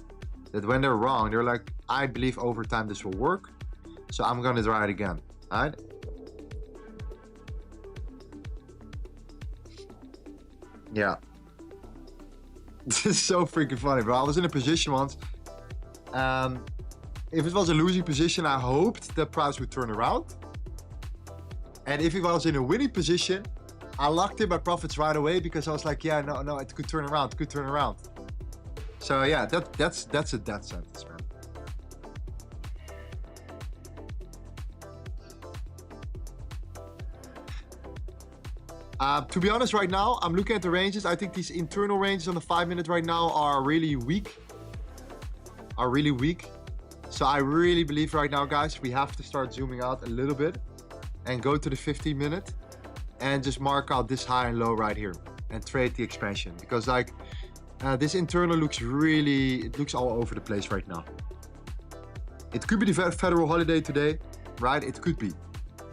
that when they're wrong, they're like, I believe over time this will work, so I'm gonna try it again, all right? Yeah. This is so freaking funny, bro. I was in a position once, if it was a losing position, I hoped that price would turn around. And if it was in a winning position, I locked in my profits right away because I was like, yeah, no, it could turn around, it could turn around. So yeah, that's a death sentence, man. To be honest, right now, I'm looking at the ranges. I think these internal ranges on the 5 minute right now are really weak. So I really believe right now, guys, we have to start zooming out a little bit and go to the 15 minute and just mark out this high and low right here and trade the expansion. Because like this internal looks really, it looks all over the place right now. It could be the federal holiday today, right? It could be.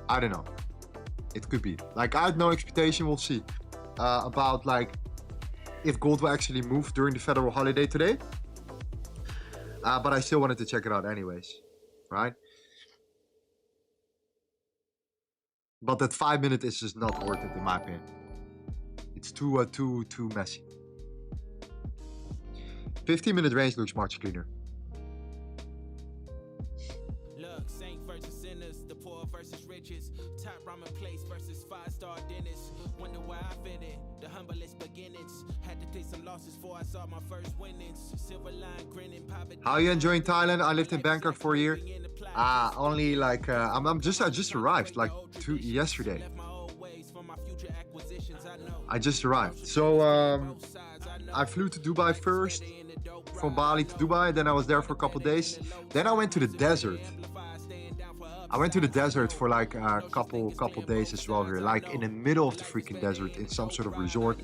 I don't know. It could be. Like, I had no expectation, we'll see, about like if gold will actually move during the federal holiday today. But I still wanted to check it out anyways, right? But that 5 minute is just not worth it in my opinion. It's too messy. 15 minute range looks much cleaner. Look, saint versus sinners, the poor versus riches, top ramen place versus 5-star dinners. Wonder why I fit in the humblest beginnings. Had to take some losses before I saw my first winnings. Silver line grinning, poverty. How are you enjoying Thailand? I lived in Bangkok for a year. Only like I just arrived like yesterday. I just arrived. So I flew to Dubai first, from Bali to Dubai. Then I was there for a couple days. Then I went to the desert. I went to the desert for like a couple days as well here, like in the middle of the freaking desert in some sort of resort.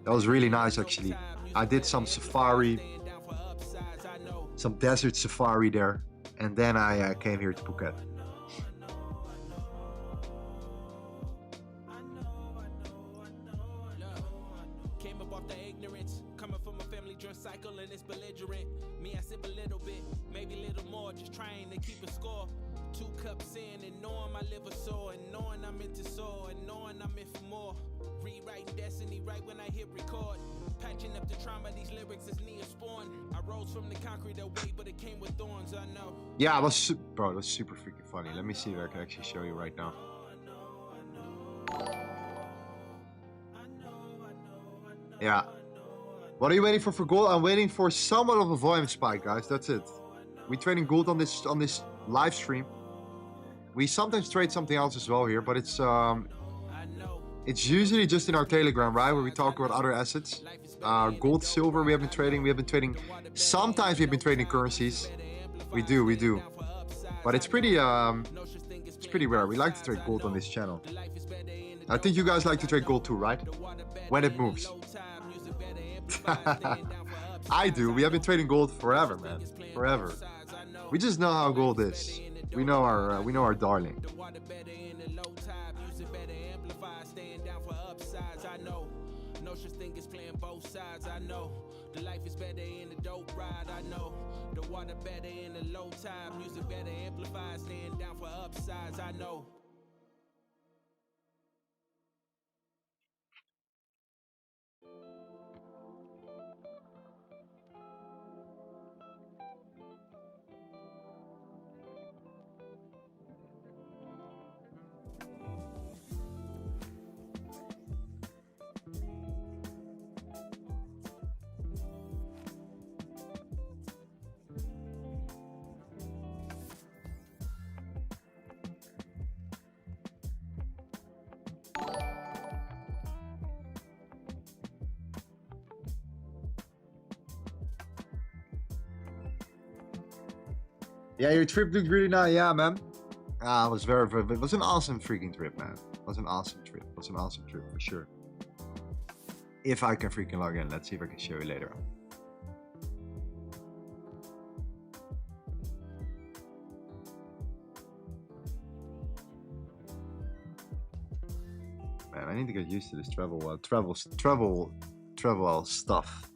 That was really nice actually. I did some safari, some desert safari there, and then I came here to Phuket. Came up off the ignorance, coming from a family drunk cycle and it's belligerent. Me, I sip a little bit, maybe a little more, just trying to keep a score. 2 cups in and knowing my liver sore, and knowing I'm into soul, and knowing I'm in for more. Rewriting destiny right when I hit record. Patching up the trauma, these lyrics is Neosporin. I rose from the concrete away, but it came with thorns, I know. Yeah, it was super freaking funny. Let me see if I can actually show you right now. Yeah. What are you waiting for gold? I'm waiting for somewhat of a volume spike, guys. That's it. We trading gold on this live stream. We sometimes trade something else as well here, but it's usually just in our Telegram, right, where we talk about other assets. Gold, silver, we have been trading. Sometimes we've been trading currencies. We do. But it's pretty rare. We like to trade gold on this channel. I think you guys like to trade gold too, right? When it moves. I do. We have been trading gold forever, man. Forever. We just know how gold is. We know our darling. No such thing as playing both sides, I know. The life is better in the dope ride, I know. The water better in the low tide, music better amplified, staying down for upsides, I know. Yeah, your trip looked really nice. Yeah, man. It was it was an awesome freaking trip, man. It was an awesome trip. It was an awesome trip for sure. If I can freaking log in, let's see if I can show you later on. Man, I need to get used to this travel stuff.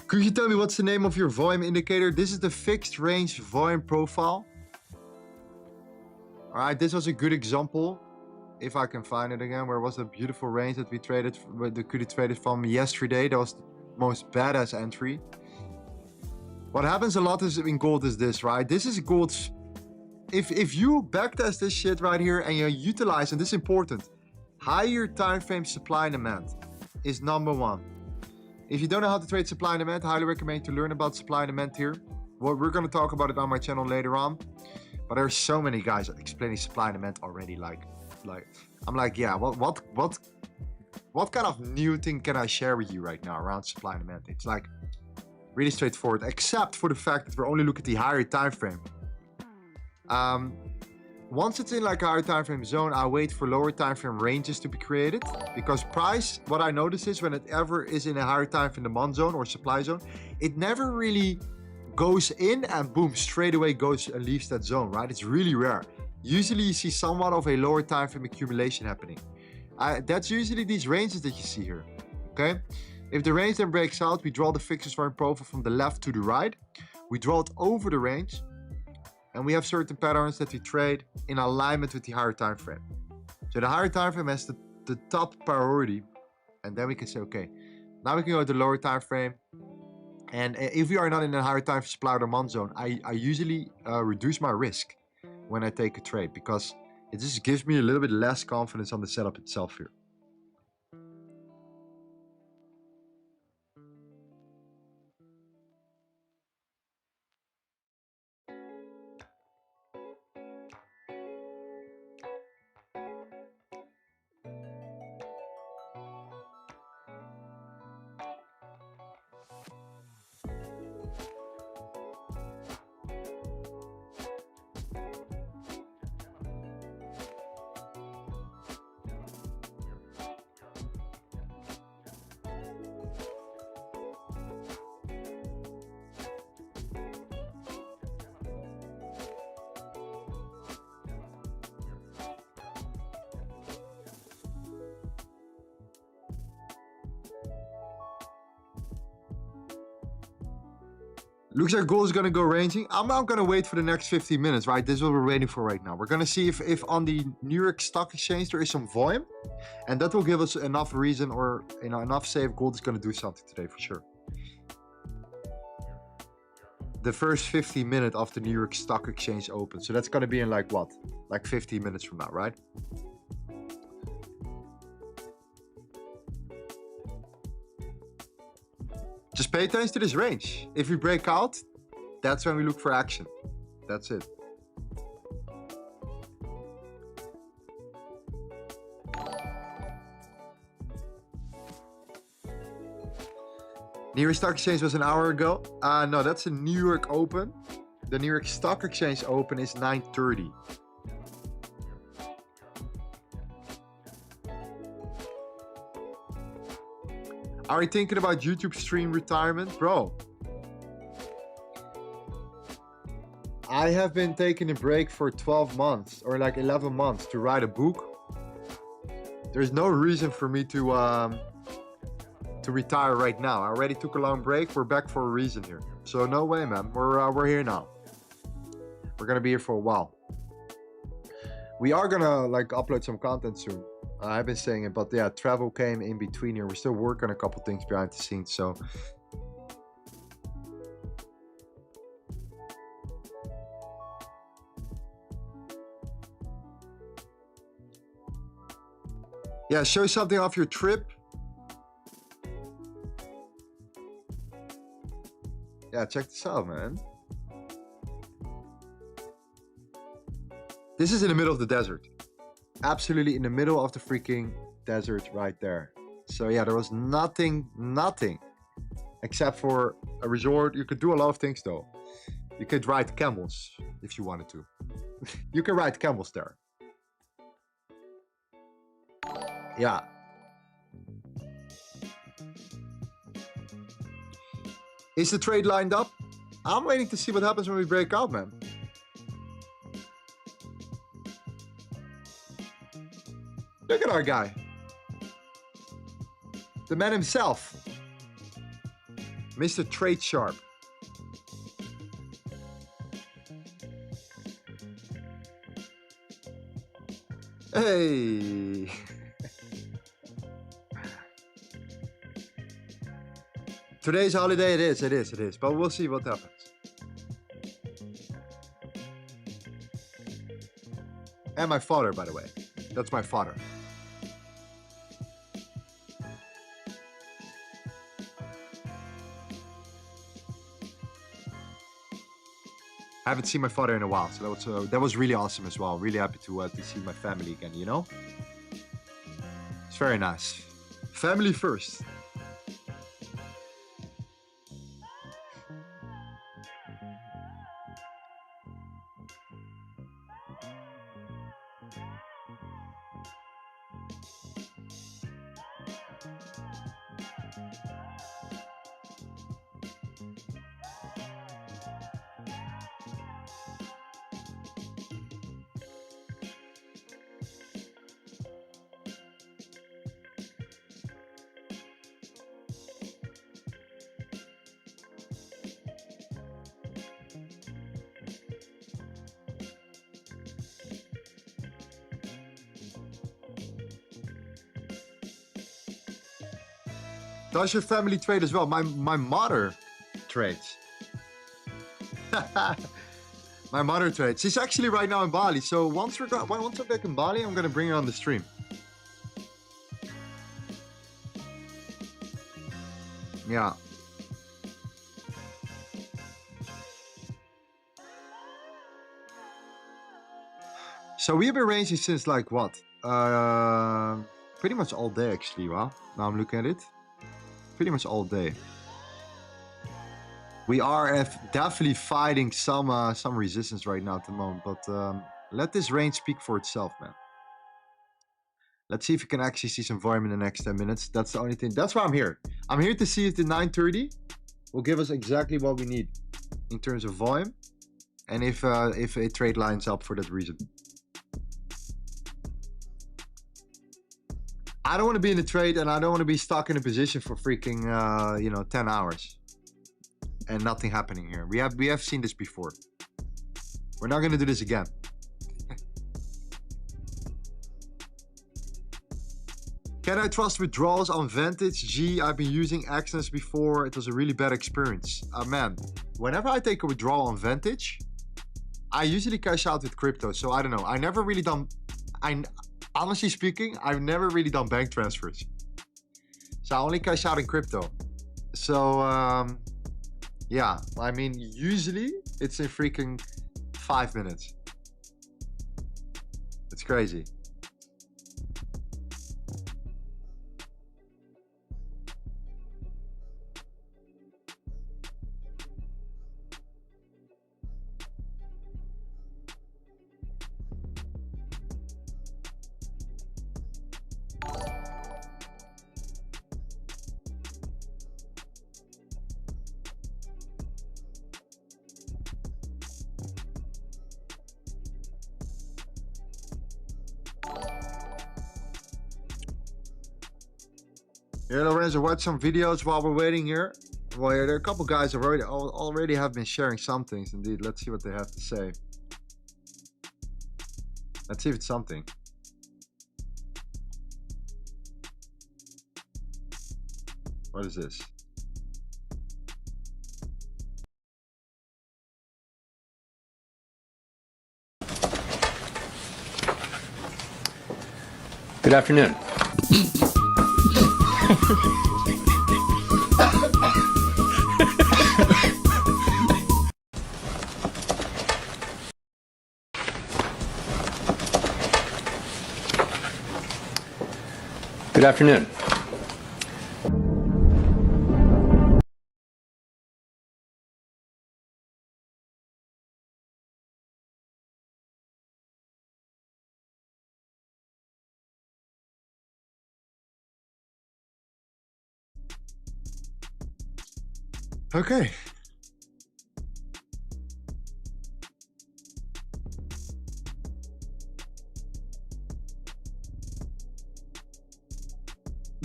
Could you tell me what's the name of your volume indicator? This is the fixed range volume profile. All right, this was a good example. If I can find it again, where was the beautiful range that we traded, that could have traded from yesterday? That was the most badass entry. What happens a lot is in gold is this, right? This is gold's. If you backtest this shit right here and you utilize, and this is important, higher time frame supply and demand is #1. If you don't know how to trade supply and demand, I highly recommend to learn about supply and demand here. Well, we're going to talk about it on my channel later on. But there's so many guys explaining supply and demand already. Like, Like, I'm like, yeah, what kind of new thing can I share with you right now around supply and demand? It's like really straightforward, except for the fact that we're only looking at the higher time frame. Once it's in like a higher time frame zone, I wait for lower time frame ranges to be created, because price, what I notice is when it ever is in a higher time frame demand zone or supply zone, it never really goes in and boom, straight away goes and leaves that zone, right? It's really rare. Usually you see somewhat of a lower time frame accumulation happening. That's usually these ranges that you see here, okay? If the range then breaks out, we draw the fixed line profile from the left to the right. We draw it over the range, and we have certain patterns that we trade in alignment with the higher time frame. So the higher time frame has the top priority, and then we can say, okay, now we can go to the lower time frame. And if we are not in a higher time frame supply or demand zone, I usually reduce my risk when I take a trade, because it just gives me a little bit less confidence on the setup itself here. Looks like gold is going to go ranging. I'm not going to wait for the next 15 minutes, right? This is what we're waiting for right now. We're going to see if on the New York Stock Exchange there is some volume, and that will give us enough reason, or enough say if gold is going to do something today for sure. The first 15 minutes of the New York Stock Exchange open. So that's going to be in like what? Like 15 minutes from now, right? Just pay attention to this range. If we break out, that's when we look for action. That's it. New York Stock Exchange was an hour ago. No, that's a New York Open. The New York Stock Exchange Open is 9:30. Are you thinking about YouTube stream retirement? Bro, I have been taking a break for 12 months or like 11 months to write a book. There's no reason for me to retire right now. I already took a long break. We're back for a reason here. So no way, man. We're here now. We're gonna be here for a while. We are gonna like upload some content soon. I've been saying it, but yeah, travel came in between here. We're still working on a couple things behind the scenes, so. Yeah, show something off your trip. Yeah, check this out, man. This is in the middle of the desert. Absolutely in the middle of the freaking desert right there. So yeah, there was nothing except for a resort. You could do a lot of things though. You could ride camels if you wanted to. You can ride camels there. Yeah. Is the trade lined up? I'm waiting to see what happens when we break out, man. Look at our guy. The man himself. Mr. Tradesharpe. Hey. Today's holiday, it is. But we'll see what happens. And my father, by the way. That's my father. Haven't seen my father in a while, so that was really awesome as well. Really happy to see my family again, you know? It's very nice. Family first. Does your family trade as well? My mother trades. My mother trades. She's actually right now in Bali. So once we're back in Bali, I'm gonna bring her on the stream. Yeah. So we have been ranging since like what? Pretty much all day actually. Wow. Now I'm looking at it. Pretty much all day. We are definitely fighting some resistance right now at the moment, but let this range speak for itself, man. Let's see if we can actually see some volume in the next 10 minutes. That's the only thing. That's why I'm here. I'm here to see if the 930 will give us exactly what we need in terms of volume, and if a trade lines up for that reason. I don't want to be in a trade, and I don't want to be stuck in a position for freaking 10 hours and nothing happening here. We have seen this before. We're not going to do this again. Can I trust withdrawals on Vantage? Gee, I've been using Access before. It was a really bad experience. Man, whenever I take a withdrawal on Vantage, I usually cash out with crypto. So I don't know. Honestly speaking, I've never really done bank transfers. So I only cash out in crypto. So, yeah, I mean, usually it's in freaking 5 minutes. It's crazy. Yeah, Lorenzo, watch some videos while we're waiting here. Well, there are a couple guys already have been sharing some things. Indeed, let's see what they have to say. Let's see if it's something. What is this? Good afternoon. Good afternoon. Okay.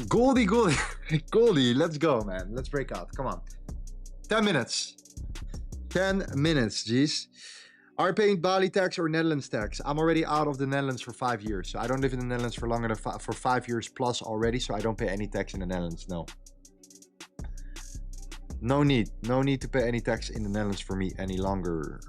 Goldie, Goldie, let's go, man. Let's break out. Come on. 10 minutes. 10 minutes, geez. Are you paying Bali tax or Netherlands tax? I'm already out of the Netherlands for 5 years. So I don't live in the Netherlands for longer than for 5 years plus already. So I don't pay any tax in the Netherlands. No. No need to pay any tax in the Netherlands for me any longer.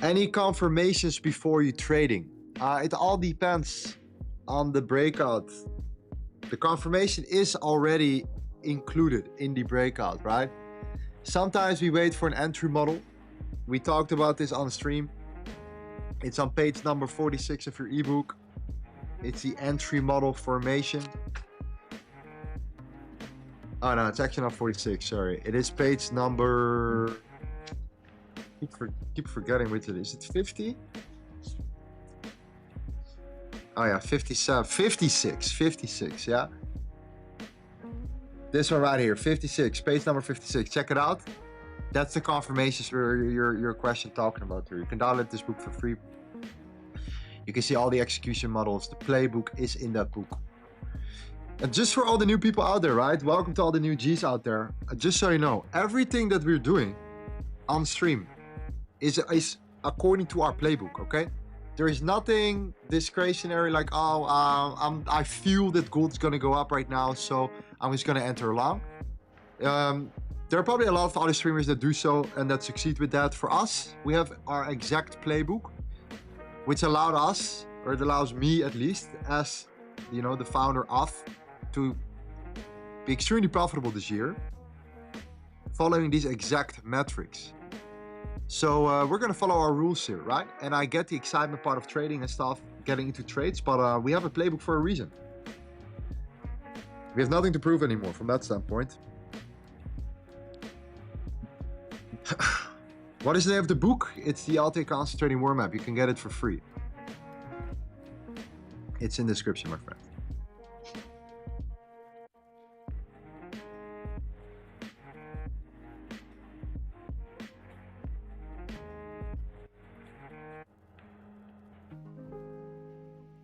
Any confirmations before you trading? It all depends on the breakout. The confirmation is already included in the breakout, right? Sometimes we wait for an entry model. We talked about this on stream. It's on page number 46 of your ebook. It's the entry model formation. Oh no, it's actually not 46, sorry. It is page number... Keep forgetting which it is. Is it 50? Oh yeah, 57, 56, yeah. This one right here, 56, page number 56. Check it out. That's the confirmations for your question talking about here. You can download this book for free. You can see all the execution models. The playbook is in that book. And just for all the new people out there, right? Welcome to all the new G's out there. Just so you know, everything that we're doing on stream is according to our playbook, okay? There is nothing discretionary like, oh, I feel that gold's gonna go up right now, so I'm just gonna enter long. There are probably a lot of other streamers that do so and that succeed with that. For us, we have our exact playbook, which allowed us, or it allows me at least, as you know, the founder of, to be extremely profitable this year, following these exact metrics. So we're gonna follow our rules here, right? And I get the excitement part of trading and stuff, getting into trades, but we have a playbook for a reason. We have nothing to prove anymore from that standpoint. What is the name of the book? It's the LTA Concentrating Warm-Up. You can get it for free. It's in the description, my friend.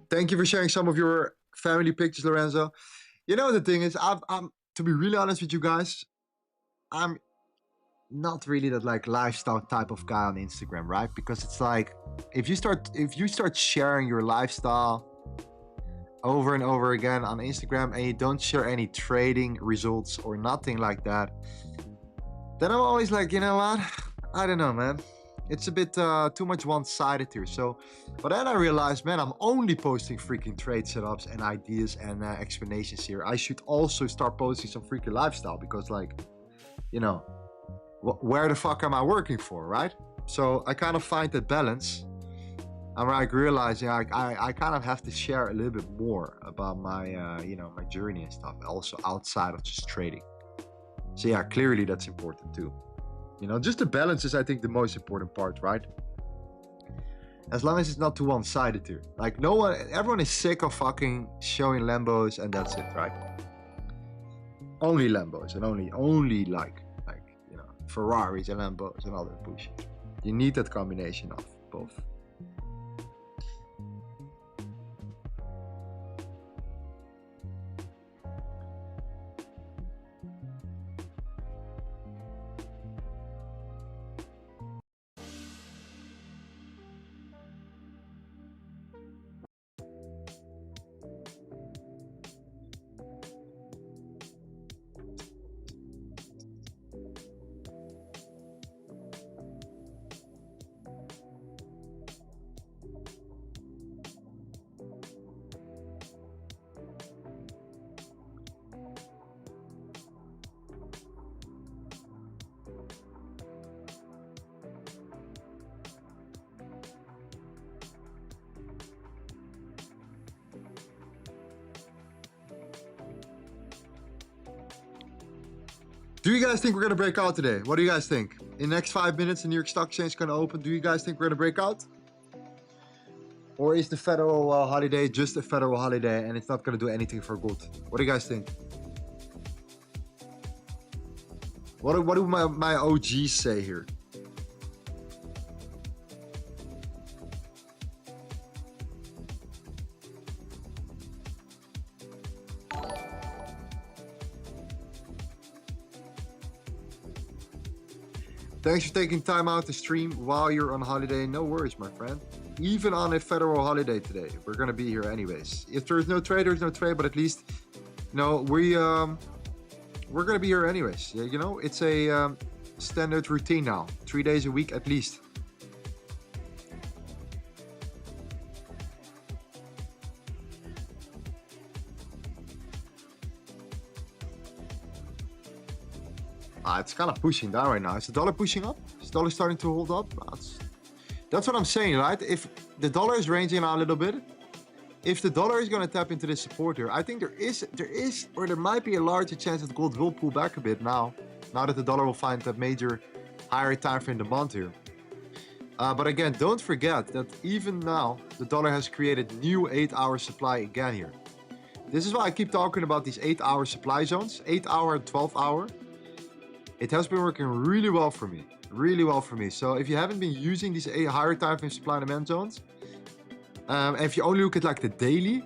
Thank you for sharing some of your family pictures, Lorenzo. You know, the thing is, I'm to be really honest with you guys, I'm not really that like lifestyle type of guy on Instagram, right? Because it's like, if you start sharing your lifestyle over and over again on Instagram and you don't share any trading results or nothing like that, then I'm always like, you know what? I don't know, man. It's a bit too much one-sided here. So, but then I realized, man, I'm only posting freaking trade setups and ideas and explanations here. I should also start posting some freaking lifestyle because, like, you know, where the fuck am I working for, right? So I kind of find that balance. And I realize, yeah, I kind of have to share a little bit more about my, you know, my journey and stuff, also outside of just trading. So yeah, clearly that's important too. You know, just the balance is, I think, the most important part, right? As long as it's not too one-sided here. Like, no one, everyone is sick of fucking showing Lambos and that's it, right? Only Lambos and only like, you know, Ferraris and Lambos and all that bullshit. You need that combination of both. Do you guys think we're gonna break out today? What do you guys think? In the next 5 minutes, the New York Stock Exchange is gonna open. Do you guys think we're gonna break out? Or is the federal holiday just a federal holiday and it's not gonna do anything for gold? What do you guys think? What do my OGs say here? Thanks for taking time out to stream while you're on holiday. No worries, my friend. Even on a federal holiday today, we're gonna be here anyways. If there's no trade, there's no trade, but at least, you know, we're gonna be here anyways. Yeah, you know, it's a standard routine now. 3 days a week at least. It's kind of pushing down right now. Is the dollar pushing up? Is the dollar starting to hold up? That's what I'm saying, right? If the dollar is ranging now a little bit, if the dollar is going to tap into this support here, I think there might be a larger chance that gold will pull back a bit now that the dollar will find that major higher time frame demand here. But again, don't forget that even now, the dollar has created new 8-hour supply again here. This is why I keep talking about these 8-hour supply zones, 8-hour and 12-hour. It has been working really well for me, So if you haven't been using these higher time frame supply and demand zones, and if you only look at like the daily,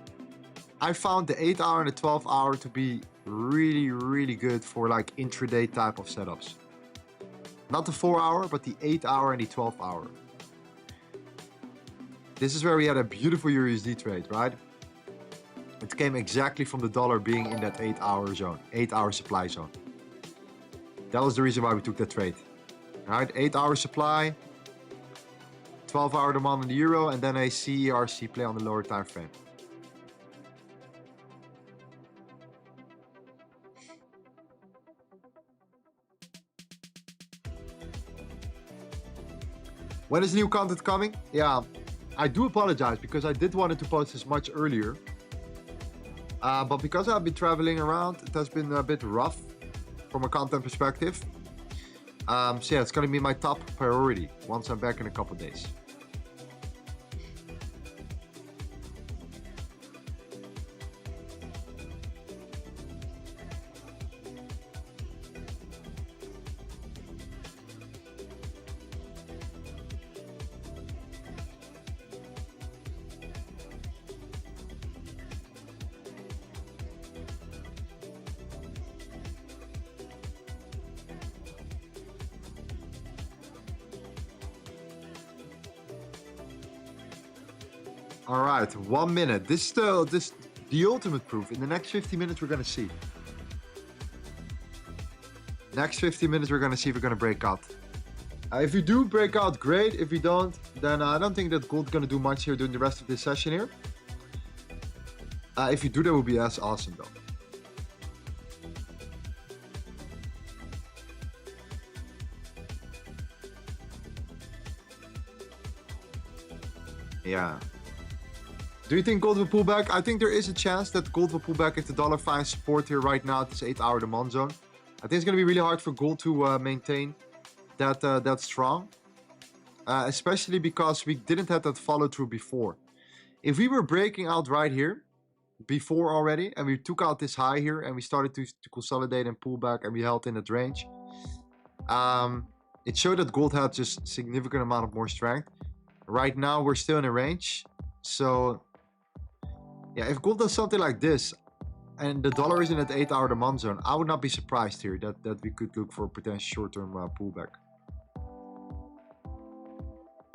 I found the 8-hour and the 12-hour to be really, really good for like intraday type of setups. Not the 4-hour, but the 8-hour and the 12-hour. This is where we had a beautiful EURUSD trade, right? It came exactly from the dollar being in that 8-hour zone, 8-hour supply zone. That was the reason why we took that trade. All right, 8-hour supply, 12-hour demand on the euro, and then a CERC play on the lower time frame. When is new content coming? Yeah, I do apologize because I did want to post this much earlier. But because I've been traveling around, it has been a bit rough from a content perspective. So yeah, it's going to be my top priority once I'm back in a couple days. All right, 1 minute. This is the ultimate proof. In the next 50 minutes, we're going to see. Next 50 minutes, we're going to see if we're going to break out. If you do break out, great. If you don't, then I don't think that gold's going to do much here during the rest of this session here. If you do, that would be awesome though. Yeah. Do you think gold will pull back? I think there is a chance that gold will pull back if the dollar finds support here right now at this 8-hour demand zone. I think it's going to be really hard for gold to maintain that strong. Especially because we didn't have that follow through before. If we were breaking out right here before already and we took out this high here and we started to consolidate and pull back and we held in that range, it showed that gold had just significant amount of more strength. Right now we're still in a range. So yeah, if gold does something like this and the dollar is in that 8-hour demand zone, I would not be surprised here that we could look for a potential short-term pullback.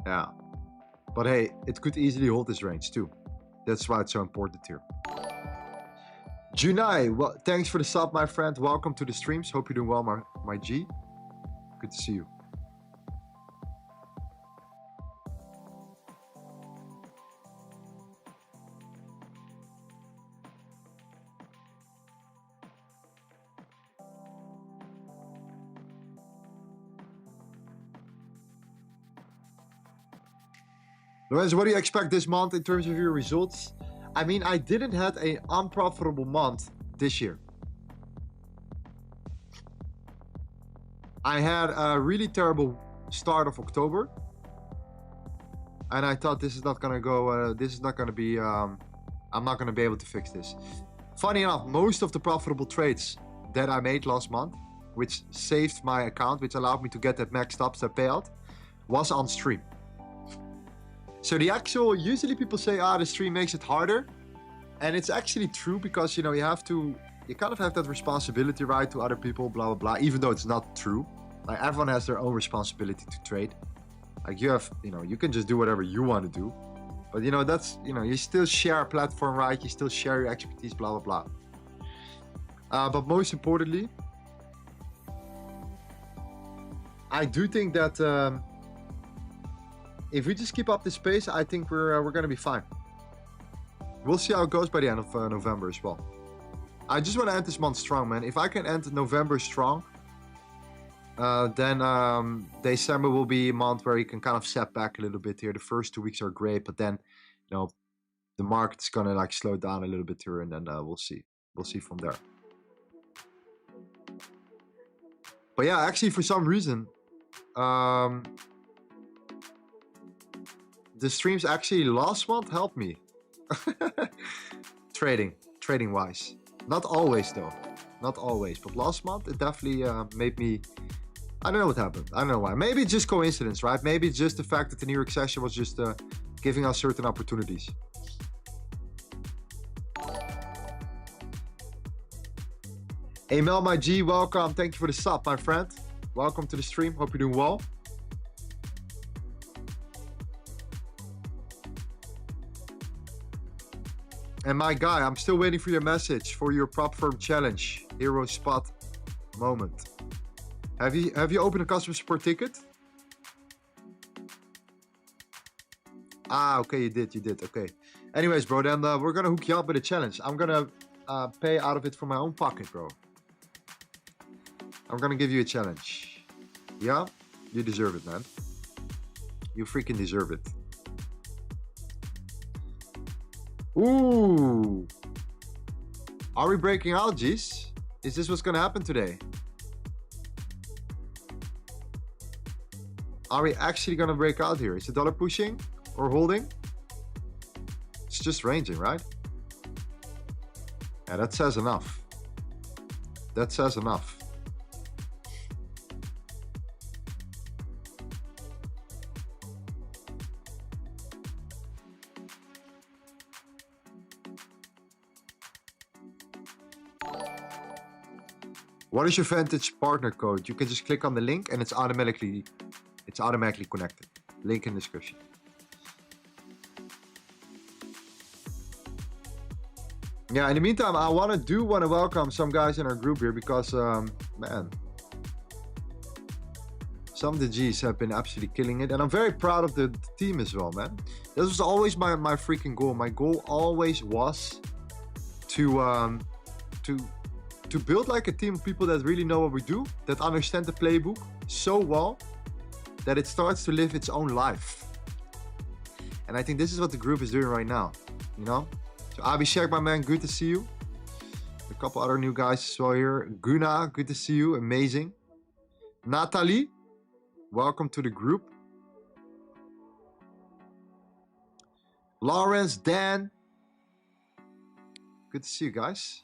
Yeah, but hey, it could easily hold this range too. That's why it's so important here. Junai, well, thanks for the sub, my friend. Welcome to the streams. Hope you're doing well, my G. Good to see you. Lorenzo, what do you expect this month in terms of your results? I mean, I didn't have an unprofitable month this year. I had a really terrible start of October. And I thought this is not going to go, this is not going to be, I'm not going to be able to fix this. Funny enough, most of the profitable trades that I made last month, which saved my account, which allowed me to get that max topstep payout, was on stream. So the actual, usually people say, the stream makes it harder. And it's actually true because, you know, you kind of have that responsibility, right, to other people, blah, blah, blah, even though it's not true. Like everyone has their own responsibility to trade. Like you have, you know, you can just do whatever you want to do. But, you know, that's, you know, you still share a platform, right? You still share your expertise, blah, blah, blah. But most importantly, I do think that if we just keep up this pace, I think we're going to be fine. We'll see how it goes by the end of November as well. I just want to end this month strong, man. If I can end November strong, Then December will be a month where you can kind of set back a little bit here. The first 2 weeks are great, but then, you know, the market's gonna like slow down a little bit here, and then we'll see. We'll see from there. But yeah, actually, for some reason, the streams actually last month helped me. Trading wise. Not always though. Not always. But last month, it definitely made me... I don't know what happened. I don't know why. Maybe it's just coincidence, right? Maybe it's just the fact that the New York session was just giving us certain opportunities. Emel, my G, welcome. Thank you for the sub, my friend. Welcome to the stream. Hope you're doing well. And my guy, I'm still waiting for your message for your prop firm challenge. Hero spot moment. Have you opened a customer support ticket? Ah, okay, you did. Okay. Anyways, bro, then we're gonna hook you up with a challenge. I'm gonna pay out of it from my own pocket, bro. I'm gonna give you a challenge. Yeah? You deserve it, man. You freaking deserve it. Ooh. Are we breaking out, G's? Is this what's gonna happen today? Are we actually gonna break out here? Is the dollar pushing or holding? It's just ranging, right? Yeah, that says enough. That says enough. What is your Vantage partner code? You can just click on the link and it's automatically connected. Link in the description. Yeah, in the meantime, I want to welcome some guys in our group here because, man, some of the G's have been absolutely killing it. And I'm very proud of the team as well, man. This was always my freaking goal. My goal always was to build like a team of people that really know what we do, that understand the playbook so well that it starts to live its own life. And I think this is what the group is doing right now, you know? So Abhishek, my man, good to see you. A couple other new guys as well here. Guna, good to see you, amazing. Natalie, welcome to the group. Lawrence, Dan, good to see you guys.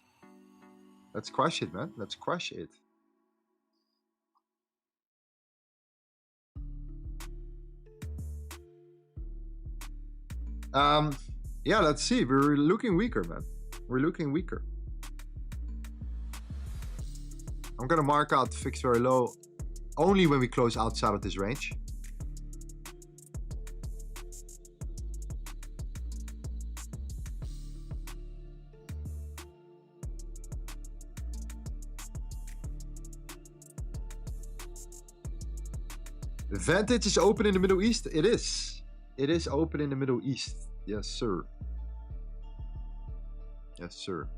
Let's crush it, man. Let's crush it. Yeah, let's see. We're looking weaker, man. We're looking weaker. I'm gonna mark out fixed very low only when we close outside of this range. Vantage is open in the Middle East. It is. It is open in the Middle East. Yes, sir. Yes, sir.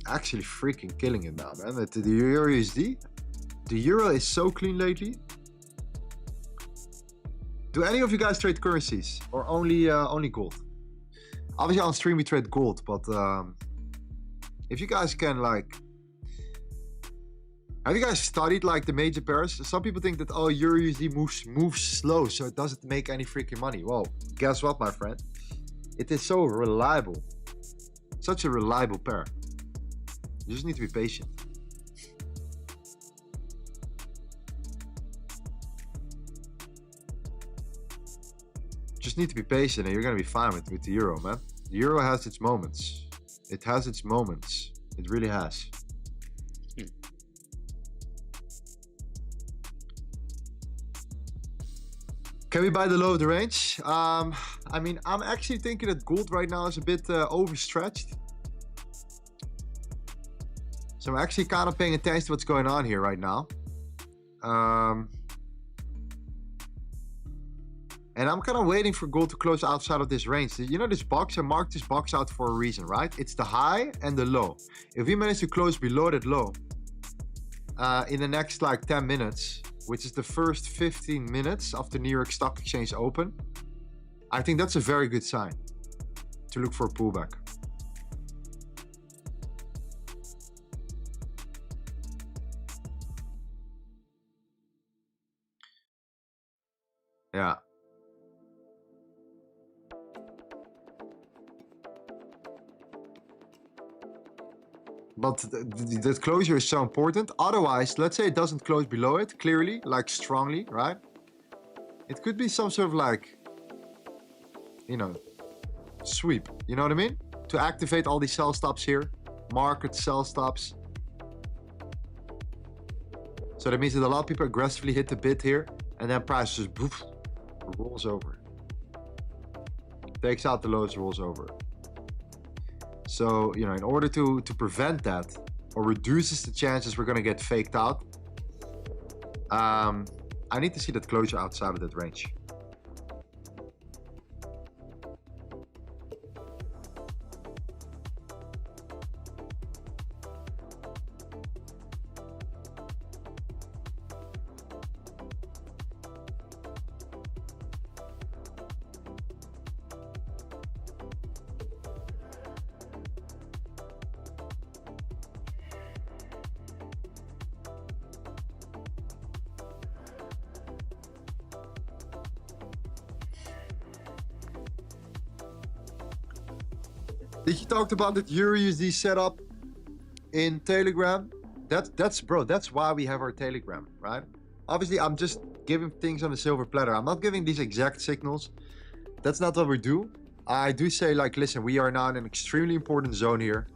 Actually freaking killing it now, man. The EURUSD. The euro is so clean lately. Do any of you guys trade currencies or only gold? Obviously on stream we trade gold, but if you guys can like, have you guys studied like the major pairs? Some people think that EURUSD moves slow, so it doesn't make any freaking money. Well, guess what, my friend? It is so reliable, such a reliable pair. You just need to be patient. Just need to be patient and you're gonna be fine with the euro, man. The euro has its moments. It has its moments. It really has. Can we buy the low of the range? I mean, I'm actually thinking that gold right now is a bit overstretched. So I'm actually kind of paying attention to what's going on here right now. And I'm kind of waiting for gold to close outside of this range. You know this box? I marked this box out for a reason, right? It's the high and the low. If we manage to close below that low in the next like 10 minutes, which is the first 15 minutes of the New York Stock Exchange open, I think that's a very good sign to look for a pullback. Yeah. But that closure is so important. Otherwise, let's say it doesn't close below it clearly, like strongly, right? It could be some sort of like, you know, sweep. You know what I mean? To activate all these sell stops here, market sell stops. So that means that a lot of people aggressively hit the bid here, and then price just poof, rolls over. Takes out the lows, rolls over. So, you know, in order to prevent that, or reduces the chances we're gonna get faked out, I need to see that closure outside of that range. Did you talk about that EURUSD setup in Telegram? That's why we have our Telegram, right? Obviously, I'm just giving things on a silver platter. I'm not giving these exact signals. That's not what we do. I do say, like, listen, we are now in an extremely important zone here.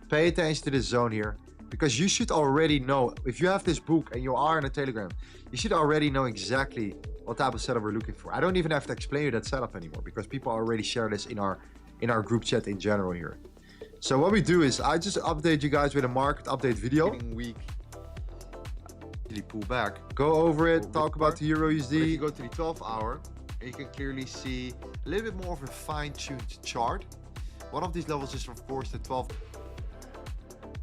Pay attention to this zone here, because you should already know, if you have this book and you are in a Telegram, you should already know exactly what type of setup we're looking for. I don't even have to explain you that setup anymore, because people already share this in our group chat in general here. So what we do is I just update you guys with a market update video. Week really pull back, go over it, talk about the EURUSD. You go to the 12 hour and you can clearly see a little bit more of a fine-tuned chart. One of these levels is of course the 12.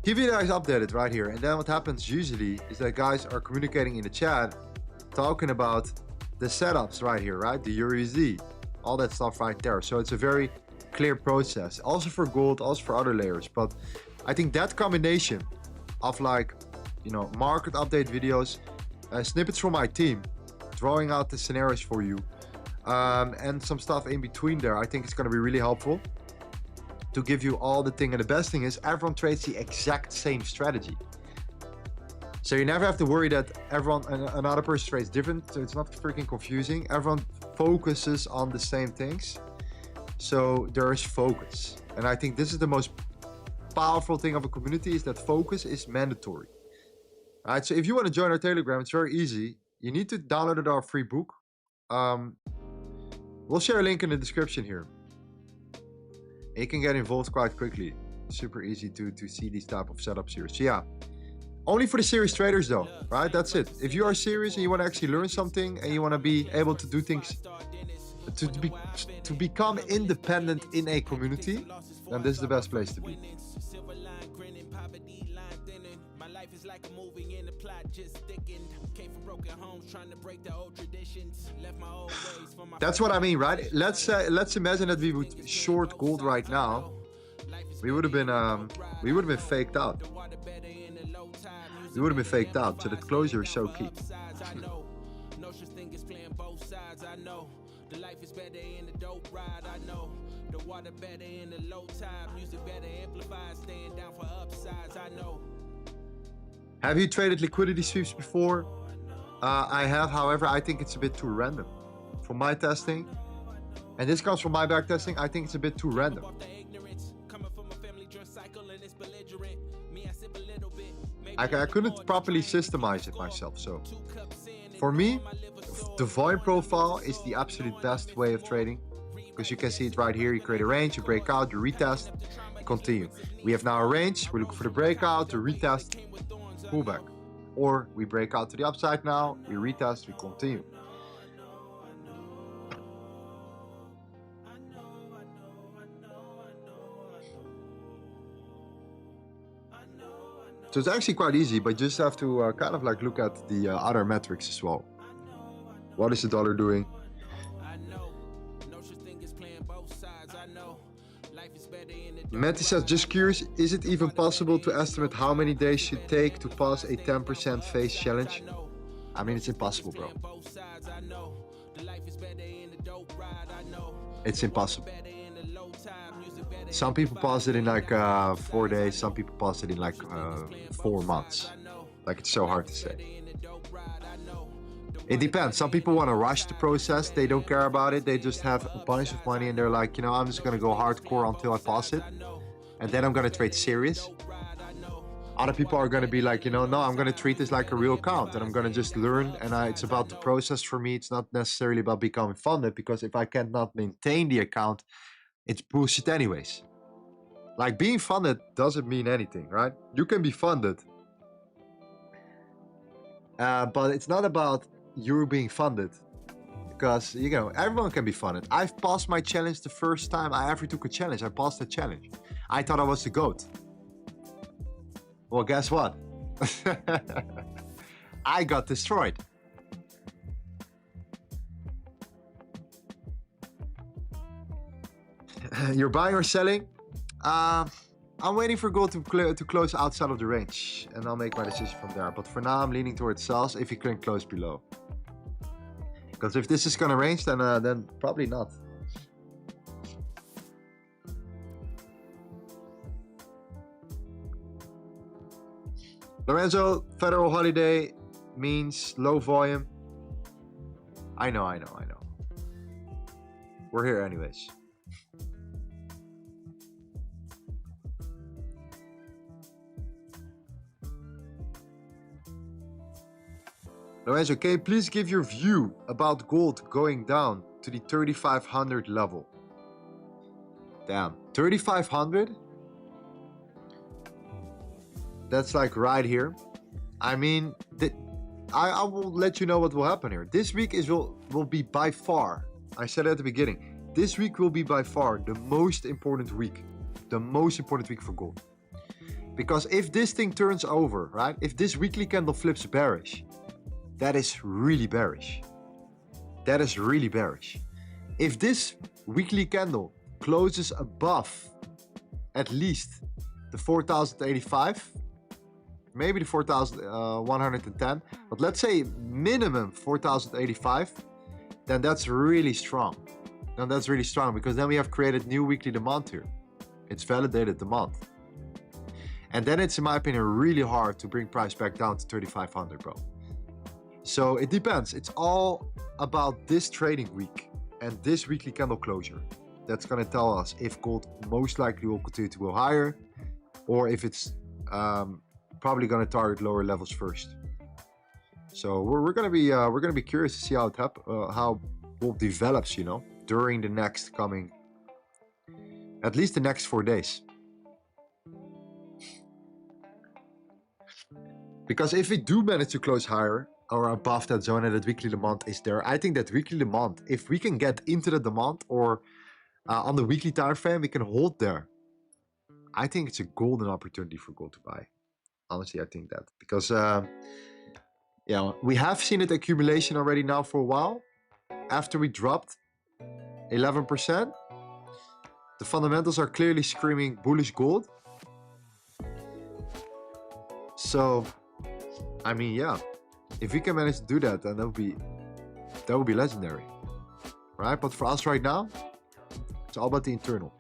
Keep you guys updated right here, and then what happens usually is that guys are communicating in the chat, talking about the setups right here, right? The EURUSD, all that stuff right there. So it's a very clear process, also for gold, also for other layers. But I think that combination of, like, you know, market update videos, snippets from my team, drawing out the scenarios for you, and some stuff in between there, I think it's going to be really helpful to give you all the thing. And the best thing is everyone trades the exact same strategy, so you never have to worry that another person trades different, so it's not freaking confusing. Everyone focuses on the same things. So there is focus, and I think this is the most powerful thing of a community, is that focus is mandatory. All right, so if you want to join our Telegram, it's very easy. You need to download our free book. We'll share a link in the description here. You can get involved quite quickly. Super easy to see these type of setups here. So yeah, only for the serious traders though, right? That's it. If you are serious and you want to actually learn something and you want to be able to do things, to become independent in a community, then this is the best place to be. That's what I mean, right? Let's imagine that we would short gold right now. We would have been faked out. We would have been faked out. So the closure is so key. The life is better in the dope ride, I know. The water better in the low tide. Music better amplified, staying down for upsides, I know. Have you traded liquidity sweeps before? I have, however, I think it's a bit too random. From my testing, and this comes from my back testing, I think it's a bit too random. I couldn't properly systemize it myself, so for me, the volume profile is the absolute best way of trading, because you can see it right here. You create a range, you break out, you retest, you continue. We have now a range, we're looking for the breakout, to retest, pullback. Or we break out to the upside now, we retest, we continue. So it's actually quite easy, but you just have to kind of like look at the other metrics as well. What is the dollar doing? Matty says, just curious, is it even possible to estimate how many days should take to pass a 10% face challenge? I mean, it's impossible, bro. It's impossible. Some people pass it in like 4 days. Some people pass it in like 4 months. Like, it's so hard to say. It depends. Some people want to rush the process. They don't care about it. They just have a bunch of money and they're like, you know, I'm just going to go hardcore until I pass it. And then I'm going to trade serious. Other people are going to be like, you know, no, I'm going to treat this like a real account and I'm going to just learn. And it's about the process for me. It's not necessarily about becoming funded, because if I cannot maintain the account, it's bullshit anyways. Like, being funded doesn't mean anything, right? You can be funded. But it's not about you being funded, because, you know, everyone can be funded. I've passed my challenge the first time I ever took a challenge. I passed the challenge. I thought I was the GOAT. Well, guess what? I got destroyed. You're buying or selling? I'm waiting for gold to close outside of the range, and I'll make my decision from there. But for now, I'm leaning towards sells if you can close below. Because if this is gonna range, then probably not. Lorenzo, federal holiday means low volume. I know. We're here anyways. Lorenzo, can you please give your view about gold going down to the 3,500 level? Damn, 3,500? That's like right here. I mean, I will let you know what will happen here. This week will be by far, I said at the beginning, this week will be by far the most important week. The most important week for gold. Because if this thing turns over, right? If this weekly candle flips bearish, that is really bearish. That is really bearish. If this weekly candle closes above at least the 4,085, maybe the 4,110, but let's say minimum 4,085, then that's really strong. Then that's really strong, because then we have created new weekly demand here. It's validated demand. And then it's, in my opinion, really hard to bring price back down to 3,500, bro. So it depends. It's all about this trading week and this weekly candle closure. That's going to tell us if gold most likely will continue to go higher, or if it's probably going to target lower levels first. So we're going to be curious to see how how gold develops, you know, during the next coming, at least the next 4 days. Because if we do manage to close higher or above that zone and that weekly demand is there, I think that weekly demand, if we can get into the demand or on the weekly time frame, we can hold there. I think it's a golden opportunity for gold to buy. Honestly, I think that, because yeah, we have seen it accumulation already now for a while. After we dropped 11%, the fundamentals are clearly screaming bullish gold. So, I mean, yeah, if we can manage to do that, then that would be legendary, right? But for us right now, it's all about the internal.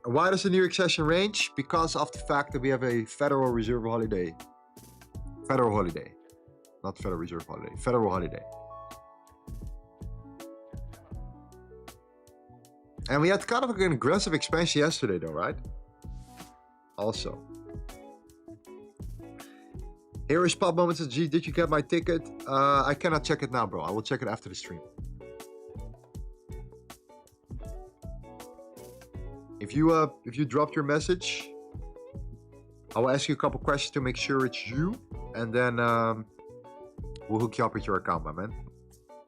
Why does the New York session range? Because of the fact that we have a Federal Reserve holiday. Federal holiday. Not Federal Reserve holiday. Federal holiday. And we had kind of an aggressive expansion yesterday though, right? Also. Here is Pop Moments. G, did you get my ticket? I cannot check it now, bro. I will check it after the stream. If you dropped your message, I will ask you a couple questions to make sure it's you, and then we'll hook you up with your account, my man.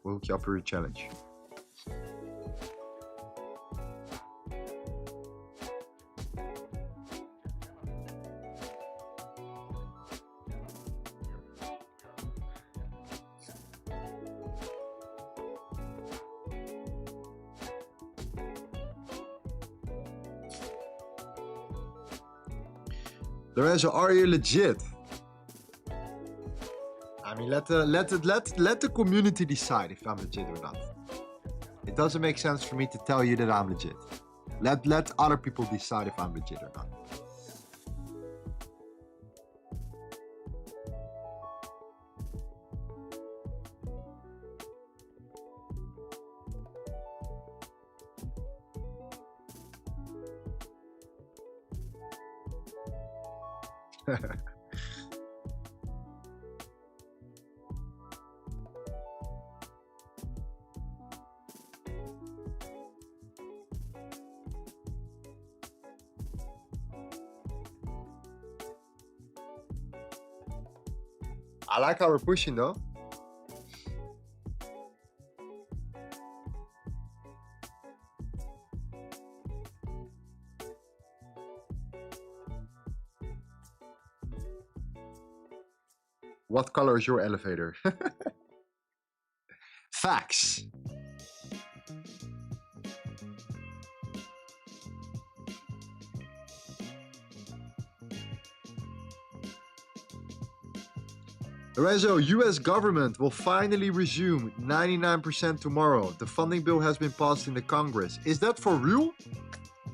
We'll hook you up with your challenge. Lorenzo, are you legit? I mean, let the community decide if I'm legit or not. It doesn't make sense for me to tell you that I'm legit. Let other people decide if I'm legit or not. I like how we're pushing though. What color is your elevator? Facts. Lorenzo, US government will finally resume 99% tomorrow. The funding bill has been passed in the Congress. Is that for real?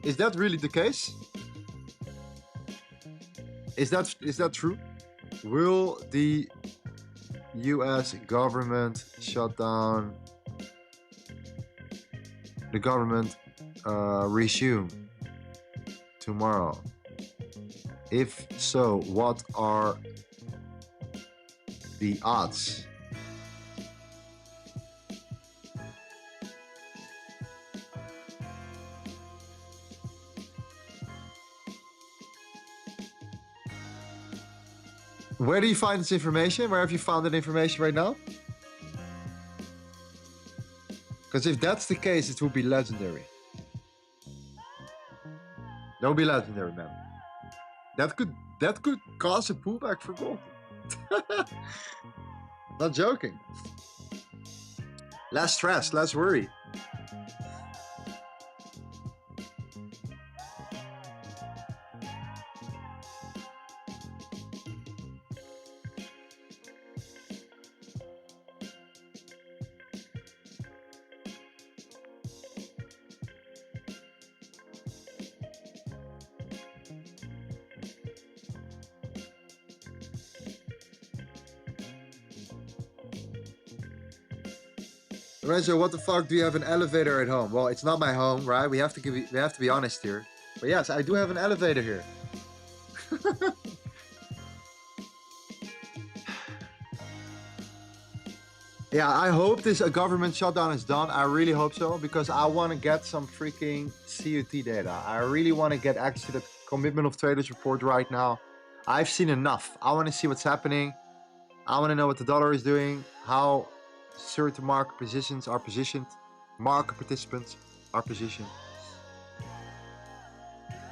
Is that really the case? Is that true? Will the US government shut down the government resume tomorrow? If so, what are the odds? Where do you find this information? Where have you found that information right now? Because if that's the case, it will be legendary. That would be legendary, man. That could cause a pullback for gold. Not joking. Less stress, less worry. Lorenzo, what the fuck, do you have an elevator at home? Well, it's not my home, right? We have to be honest here. But yes, I do have an elevator here. Yeah, I hope this government shutdown is done. I really hope so, because I want to get some freaking CUT data. I really want to get access to the commitment of traders report right now. I've seen enough. I want to see what's happening. I want to know what the dollar is doing, how certain market positions are positioned, market participants are positioned.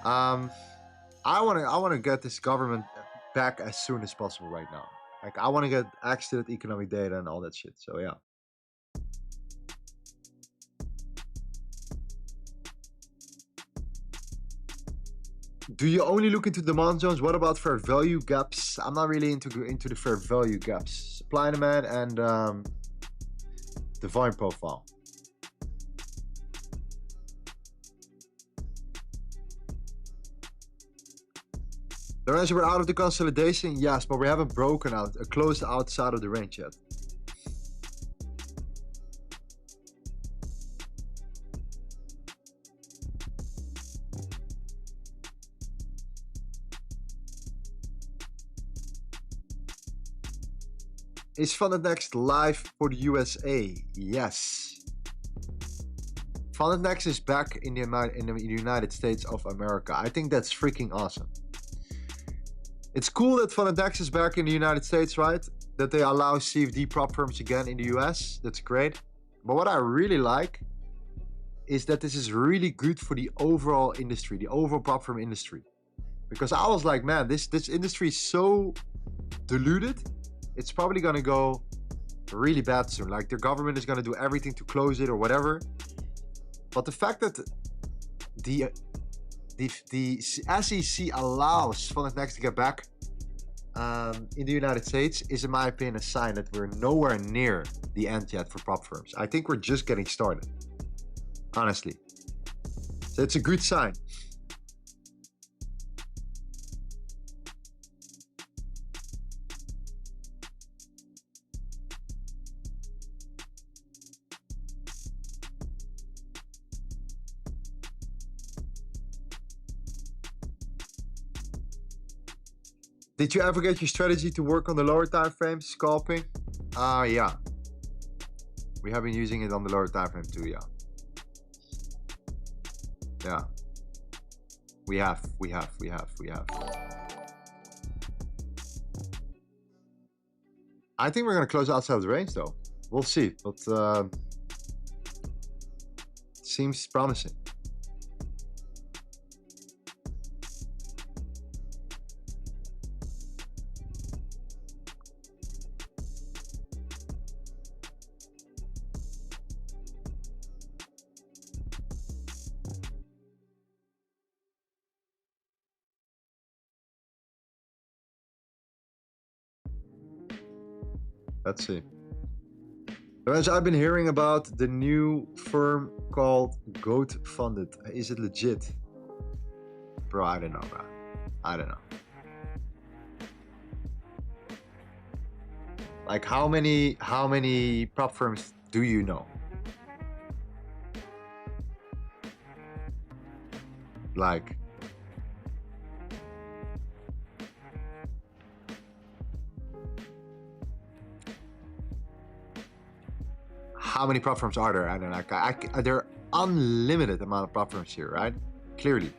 I want to get this government back as soon as possible right now. Like, I want to get access to that economic data and all that shit. So yeah. Do you only look into demand zones? What about fair value gaps? I'm not really into the fair value gaps. Supply and demand and the volume profile. Lorenzo, we're out of the consolidation. Yes, but we haven't broken out, closed outside of the range yet. Is FundedNext live for the USA? Yes. FundedNext is back in the United States of America. I think that's freaking awesome. It's cool that FundedNext is back in the United States, right? That they allow CFD prop firms again in the US. That's great. But what I really like is that this is really good for the overall industry, the overall prop firm industry. Because I was like, man, this industry is so diluted. It's probably gonna go really bad soon. Like the government is gonna do everything to close it or whatever. But the fact that the SEC allows FundedNext to get back in the United States is, in my opinion, a sign that we're nowhere near the end yet for prop firms. I think we're just getting started, honestly. So it's a good sign. Did you ever get your strategy to work on the lower time frames, scalping? Yeah. We have been using it on the lower time frame too, yeah. Yeah. We have. I think we're gonna close outside of the range though. We'll see, but seems promising. Let's see. Lorenzo, I've been hearing about the new firm called Goat Funded. Is it legit? Bro, I don't know, bro. I don't know. Like how many prop firms do you know? Like how many prop firms are there? I don't know. There are unlimited amount of prop firms here, right? Clearly.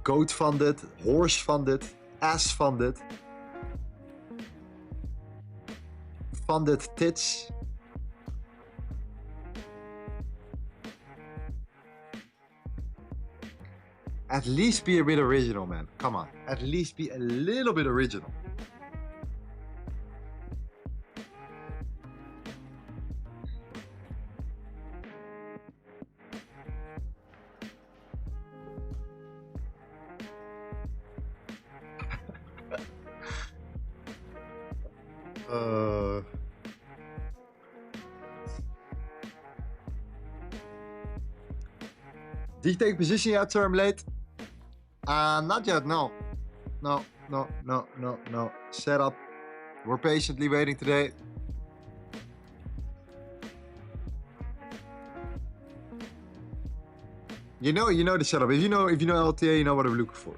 Goat funded, horse funded, ass funded, funded tits. At least be a bit original, man. Come on. At least be a little bit original. Did you take position yet, sir? I'm late. Not yet, no. No. Set up. We're patiently waiting today. You know the setup. If you know LTA, you know what we're looking for.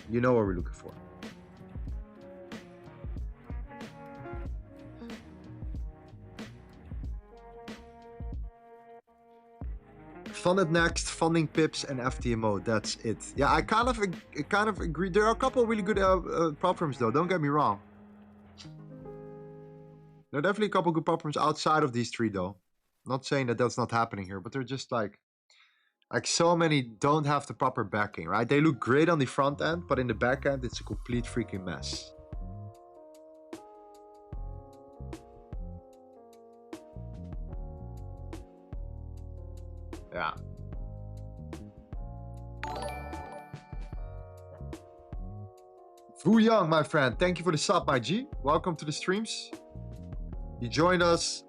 You know what we're looking for. FundedNext, funding pips, and FTMO. That's it. Yeah, I kind of agree. There are a couple of really good prop firms though. Don't get me wrong. There are definitely a couple of good prop firms outside of these three though. Not saying that that's not happening here, but they're just like so many don't have the proper backing, right? They look great on the front end, but in the back end, it's a complete freaking mess. Yeah. Fu Young, my friend, thank you for the sub, my G. Welcome to the streams. You joined us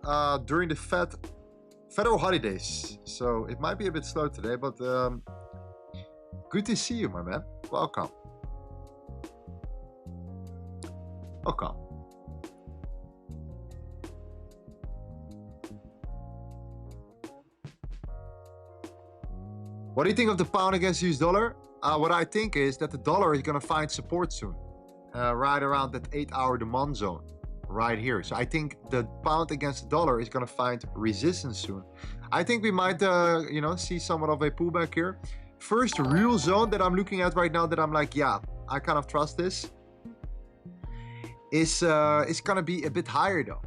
during the federal holidays, so it might be a bit slow today, but good to see you, my man. Welcome. Welcome. What do you think of the pound against US dollar? What I think is that the dollar is going to find support soon, right around that 8-hour demand zone. right here. So I think the pound against the dollar is going to find resistance soon. I think we might, you know, see somewhat of a pullback here. First real zone that I'm looking at right now that I'm like, yeah, I kind of trust this, is going to be a bit higher though.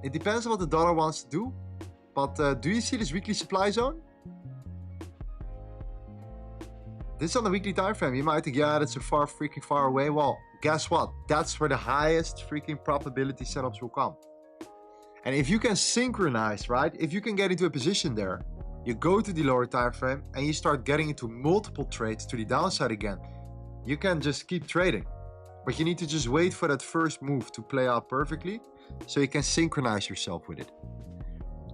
It depends on what the dollar wants to do. But do you see this weekly supply zone? This is on the weekly time frame. You might think, yeah, that's so freaking far away. Well, guess what? That's where the highest freaking probability setups will come. And if you can synchronize, right? If you can get into a position there, you go to the lower time frame and you start getting into multiple trades to the downside again, you can just keep trading. But you need to just wait for that first move to play out perfectly so you can synchronize yourself with it.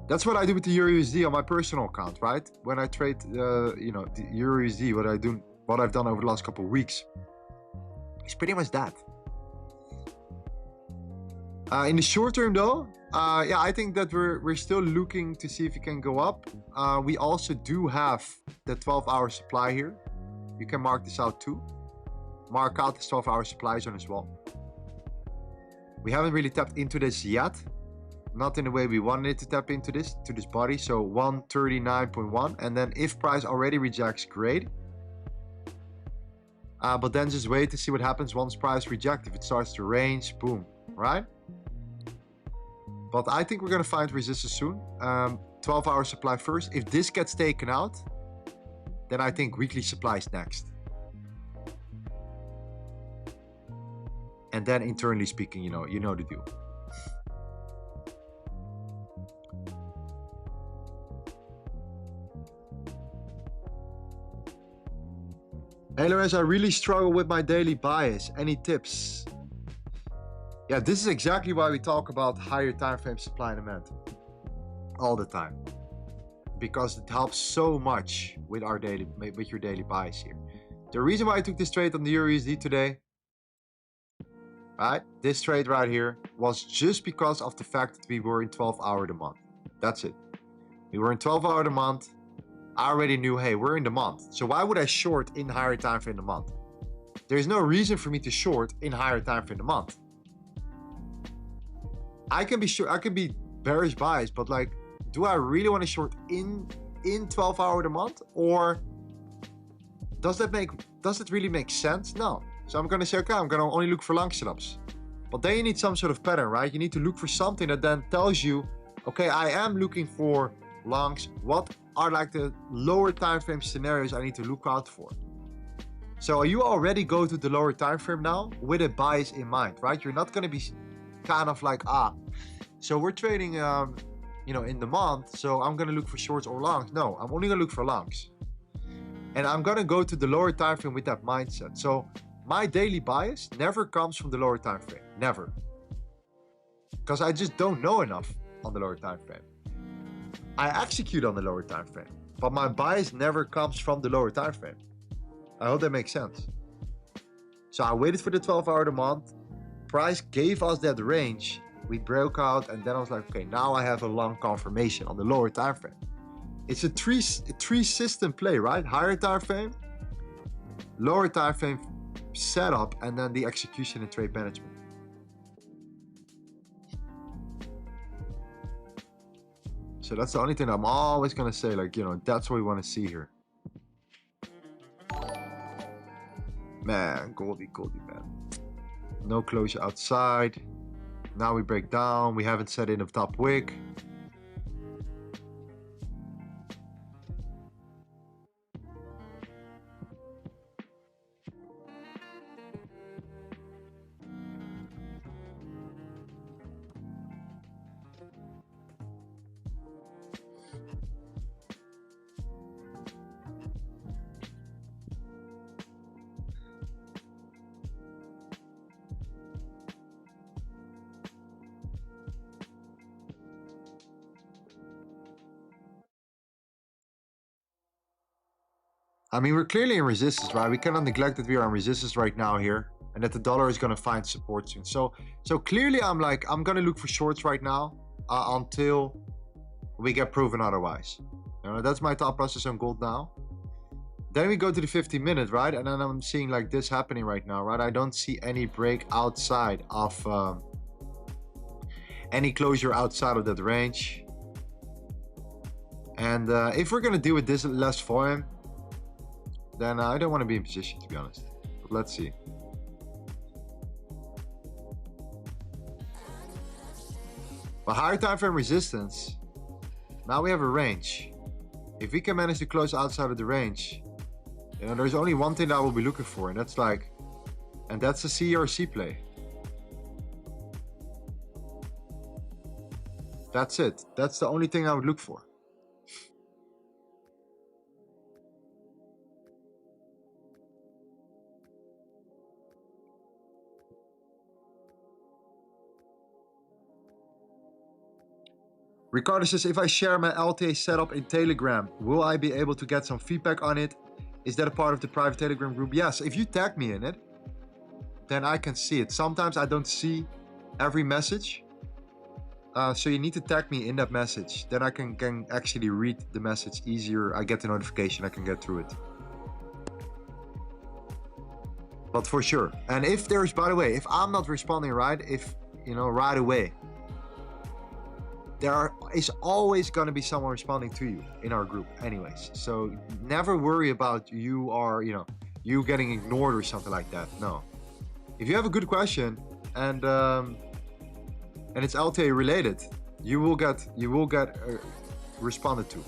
That's what I do with the EURUSD on my personal account, right? When I trade, you know, the EURUSD, what I've done over the last couple of weeks, it's pretty much that. In the short term, though, yeah, I think that we're still looking to see if it can go up. We also do have the 12-hour supply here. You can mark this out too. Mark out this 12-hour supply zone as well. We haven't really tapped into this yet. Not in the way we wanted it to tap into this, to this body. So 139.1, and then if price already rejects, great. But then just wait to see what happens once price rejects. If it starts to range, boom, right? But I think we're gonna find resistance soon. 12-hour supply first. If this gets taken out, then I think weekly supply is next. And then internally speaking, you know the deal. Hey Lorenzo, I really struggle with my daily bias. Any tips? Yeah, this is exactly why we talk about higher time frame supply and demand all the time, because it helps so much with your daily bias here. The reason why I took this trade on the EURUSD today, right? This trade right here was just because of the fact that we were in 12-hour demand. That's it. We were in 12-hour demand. I already knew, hey, we're in demand. So why would I short in higher time frame demand? There's no reason for me to short in higher time frame demand. I can be bearish biased, but like, do I really want to short in 12-hour demand, or does it really make sense? No. So I'm gonna say, okay, I'm gonna only look for long setups. But then you need some sort of pattern, right? You need to look for something that then tells you, okay, I am looking for longs. What are like the lower time frame scenarios I need to look out for? So you already go to the lower time frame now with a bias in mind, right? You're not going to be kind of like, so we're trading, you know, in demand, so I'm going to look for shorts or longs. No, I'm only going to look for longs. And I'm going to go to the lower time frame with that mindset. So my daily bias never comes from the lower time frame, never. Because I just don't know enough on the lower time frame. I execute on the lower time frame, but my bias never comes from the lower time frame. I hope that makes sense. So I waited for the 12-hour demand. Price gave us that range. We broke out, and then I was like, okay, now I have a long confirmation on the lower time frame. It's a three system play, right? Higher time frame, lower time frame setup, and then the execution and trade management. So that's the only thing I'm always gonna say, like, you know, that's what we want to see here. Man, Goldie, man. No closure outside. Now we break down. We haven't set in a top wick. I mean, we're clearly in resistance, right? We cannot neglect that we are in resistance right now here, and that the dollar is going to find support soon. So clearly I'm going to look for shorts right now until we get proven otherwise. You know, that's my thought process on gold now. Then we go to the 50-minute, right? And then I'm seeing like this happening right now, right? I don't see any break outside of any closure outside of that range. And if we're gonna deal with this less volume, then I don't want to be in position, to be honest. But let's see. But higher time frame resistance. Now we have a range. If we can manage to close outside of the range, you know, there's only one thing that I will be looking for, and that's like, and that's a CRC play. That's it. That's the only thing I would look for. Ricardo says, if I share my LTA setup in Telegram, will I be able to get some feedback on it? Is that a part of the private Telegram group? Yes, if you tag me in it, then I can see it. Sometimes I don't see every message. So you need to tag me in that message. Then I can actually read the message easier. I get the notification, I can get through it. But for sure. And if there's, by the way, if I'm not responding right, if, you know, right away, there is always going to be someone responding to you in our group anyways. So never worry about you are, you know, you getting ignored or something like that. No. If you have a good question and it's LTA related, you will get responded to.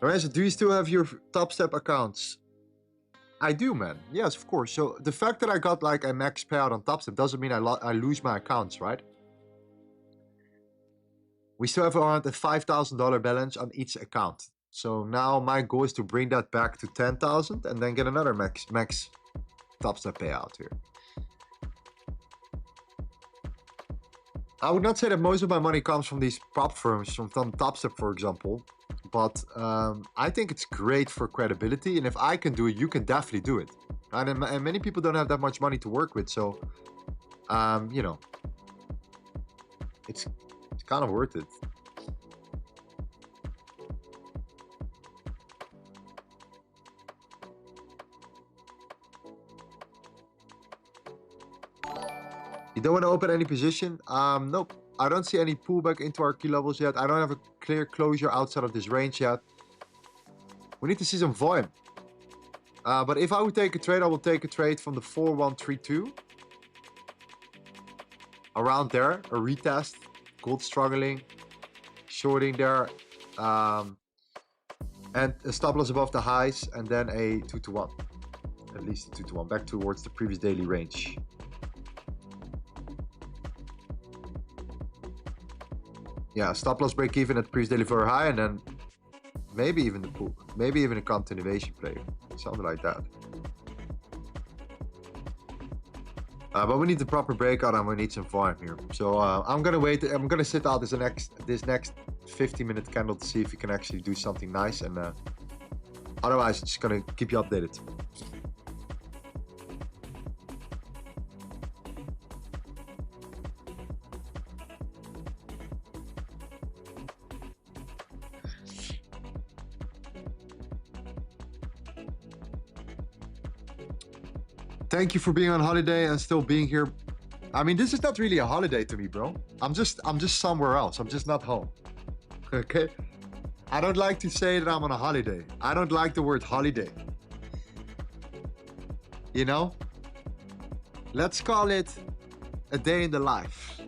Lorenzo, do you still have your topstep accounts? I do, man. Yes, of course. So the fact that I got like a max payout on topstep doesn't mean I lose my accounts, right? We still have around a $5,000 balance on each account. So now my goal is to bring that back to 10,000 and then get another max topstep payout here. I would not say that most of my money comes from these prop firms, from topstep, for example. But I think it's great for credibility, and if I can do it, you can definitely do it. And many people don't have that much money to work with, so you know, it's kind of worth it. You don't want to open any position? Nope. I don't see any pullback into our key levels yet. I don't have a clear closure outside of this range yet. We need to see some volume. But if I would take a trade, I will take a trade from the 4132. Around there, a retest. Gold struggling. Shorting there. And a stop loss above the highs. And then a 2-to-1. At least a 2-to-1. Back towards the previous daily range. Yeah, stop loss break even at the previous daily floor high, and then maybe even the pull, maybe even a continuation play, something like that. But we need the proper breakout and we need some volume here. So I'm gonna wait. I'm gonna sit out this next 50-minute candle to see if we can actually do something nice, and otherwise, it's just gonna keep you updated. Thank you for being on holiday and still being here. I mean, this is not really a holiday to me, bro. I'm just somewhere else. I'm just not home. Okay? I don't like to say that I'm on a holiday. I don't like the word holiday. You know? Let's call it a day in the life.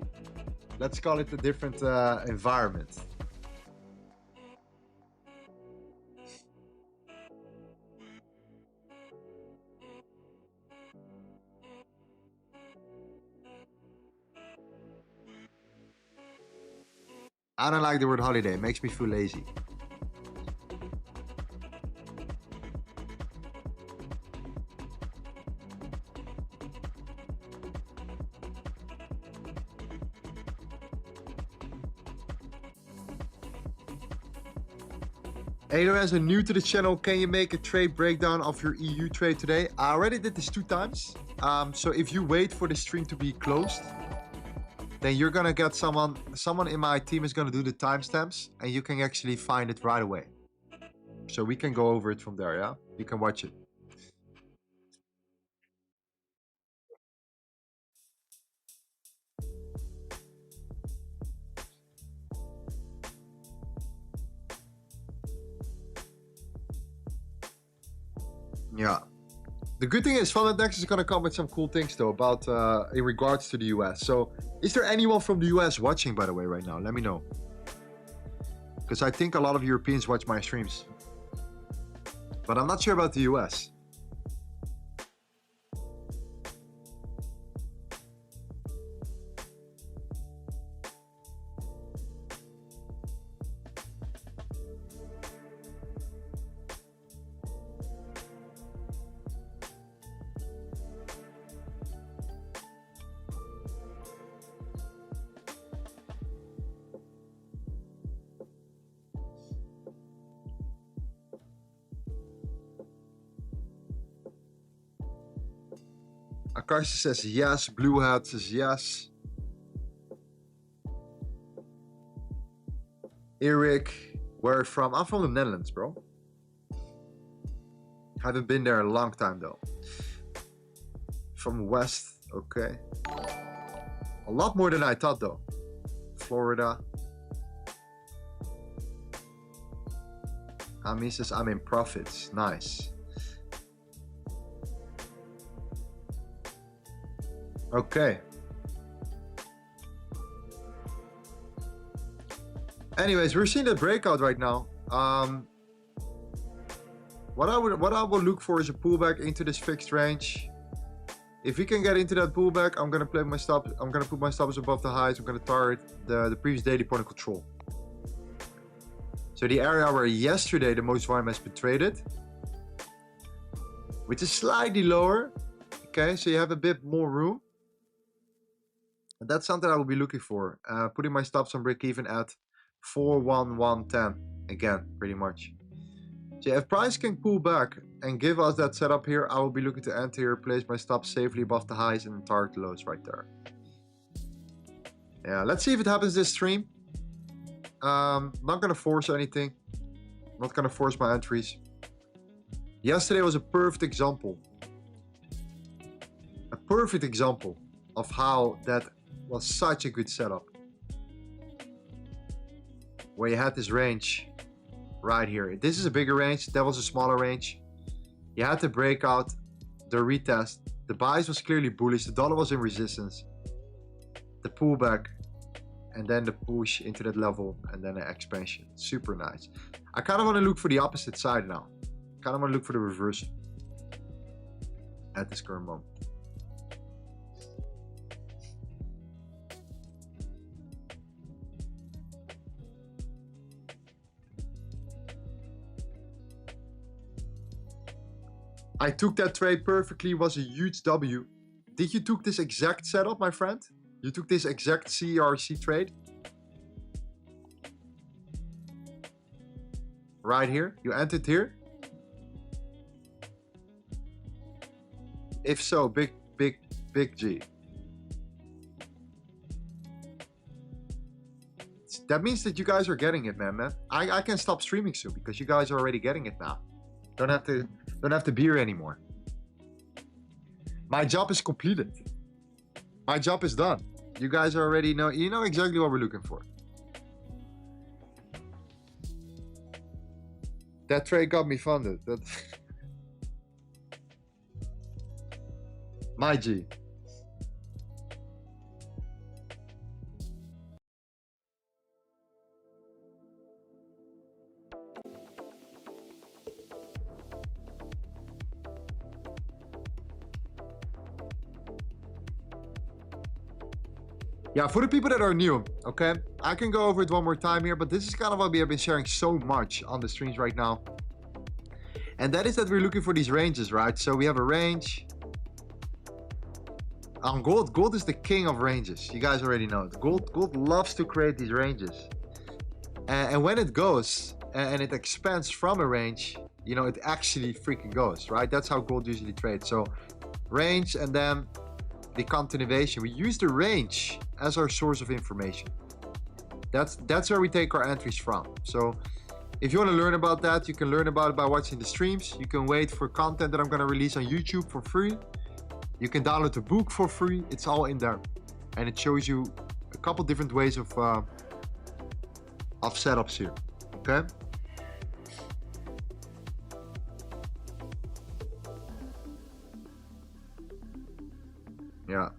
Let's call it a different environment. I don't like the word holiday. It makes me feel lazy. Hey Lorenzo, new to the channel, can you make a trade breakdown of your EU trade today? I already did this 2 times. So if you wait for the stream to be closed, then you're gonna get someone in my team is gonna do the timestamps, and you can actually find it right away. So we can go over it from there, yeah? You can watch it. Yeah. The good thing is FundedNext is gonna come with some cool things though about in regards to the US. So is there anyone from the US watching, by the way, right now? Let me know. Because I think a lot of Europeans watch my streams. But I'm not sure about the US. Akashi says yes. Blue Hat says yes. Eric, where are you from? I'm from the Netherlands, bro. Haven't been there a long time though. From West, okay. A lot more than I thought though. Florida. Ami says I'm in profits. Nice. Okay. Anyways, we're seeing the breakout right now. What I will look for is a pullback into this fixed range. If we can get into that pullback, I'm gonna play my stop. I'm gonna put my stops above the highs. I'm gonna target the previous daily point of control. So the area where yesterday the most volume has been traded, which is slightly lower. Okay, so you have a bit more room. And that's something I will be looking for. Putting my stops on break even at 41110 again, pretty much. So if price can pull back and give us that setup here, I will be looking to enter here, place my stops safely above the highs and target the lows right there. Yeah, let's see if it happens this stream. Not gonna force anything. Not gonna force my entries. Yesterday was a perfect example. A perfect example of how that was such a good setup. Where you had this range right here. This is a bigger range. That was a smaller range. You had to break out the retest. The buys was clearly bullish. The dollar was in resistance. The pullback. And then the push into that level. And then the expansion. Super nice. I kind of want to look for the opposite side now. Kind of want to look for the reversal. At this current moment. I took that trade perfectly, was a huge W. Did you took this exact setup, my friend? You took this exact CRC trade? Right here? You entered here? If so, big G. That means that you guys are getting it, man. I can stop streaming soon because you guys are already getting it now. Don't have to be here anymore. My job is completed. My job is done. You guys already know. You know exactly what we're looking for. That trade got me funded. That my G. Yeah, for the people that are new, okay, I can go over it one more time here, but this is kind of what we have been sharing so much on the streams right now. And that is that we're looking for these ranges, right? So we have a range. On gold, gold is the king of ranges. You guys already know it. Gold loves to create these ranges. And when it goes and it expands from a range, you know, it actually freaking goes, right? That's how gold usually trades. So range and then the continuation. We use the range as our source of information. That's where we take our entries from. So if you want to learn about that, you can learn about it by watching the streams. You can wait for content that I'm going to release on YouTube for free. You can download the book for free. It's all in there. And it shows you a couple different ways of setups here. Okay? Yeah.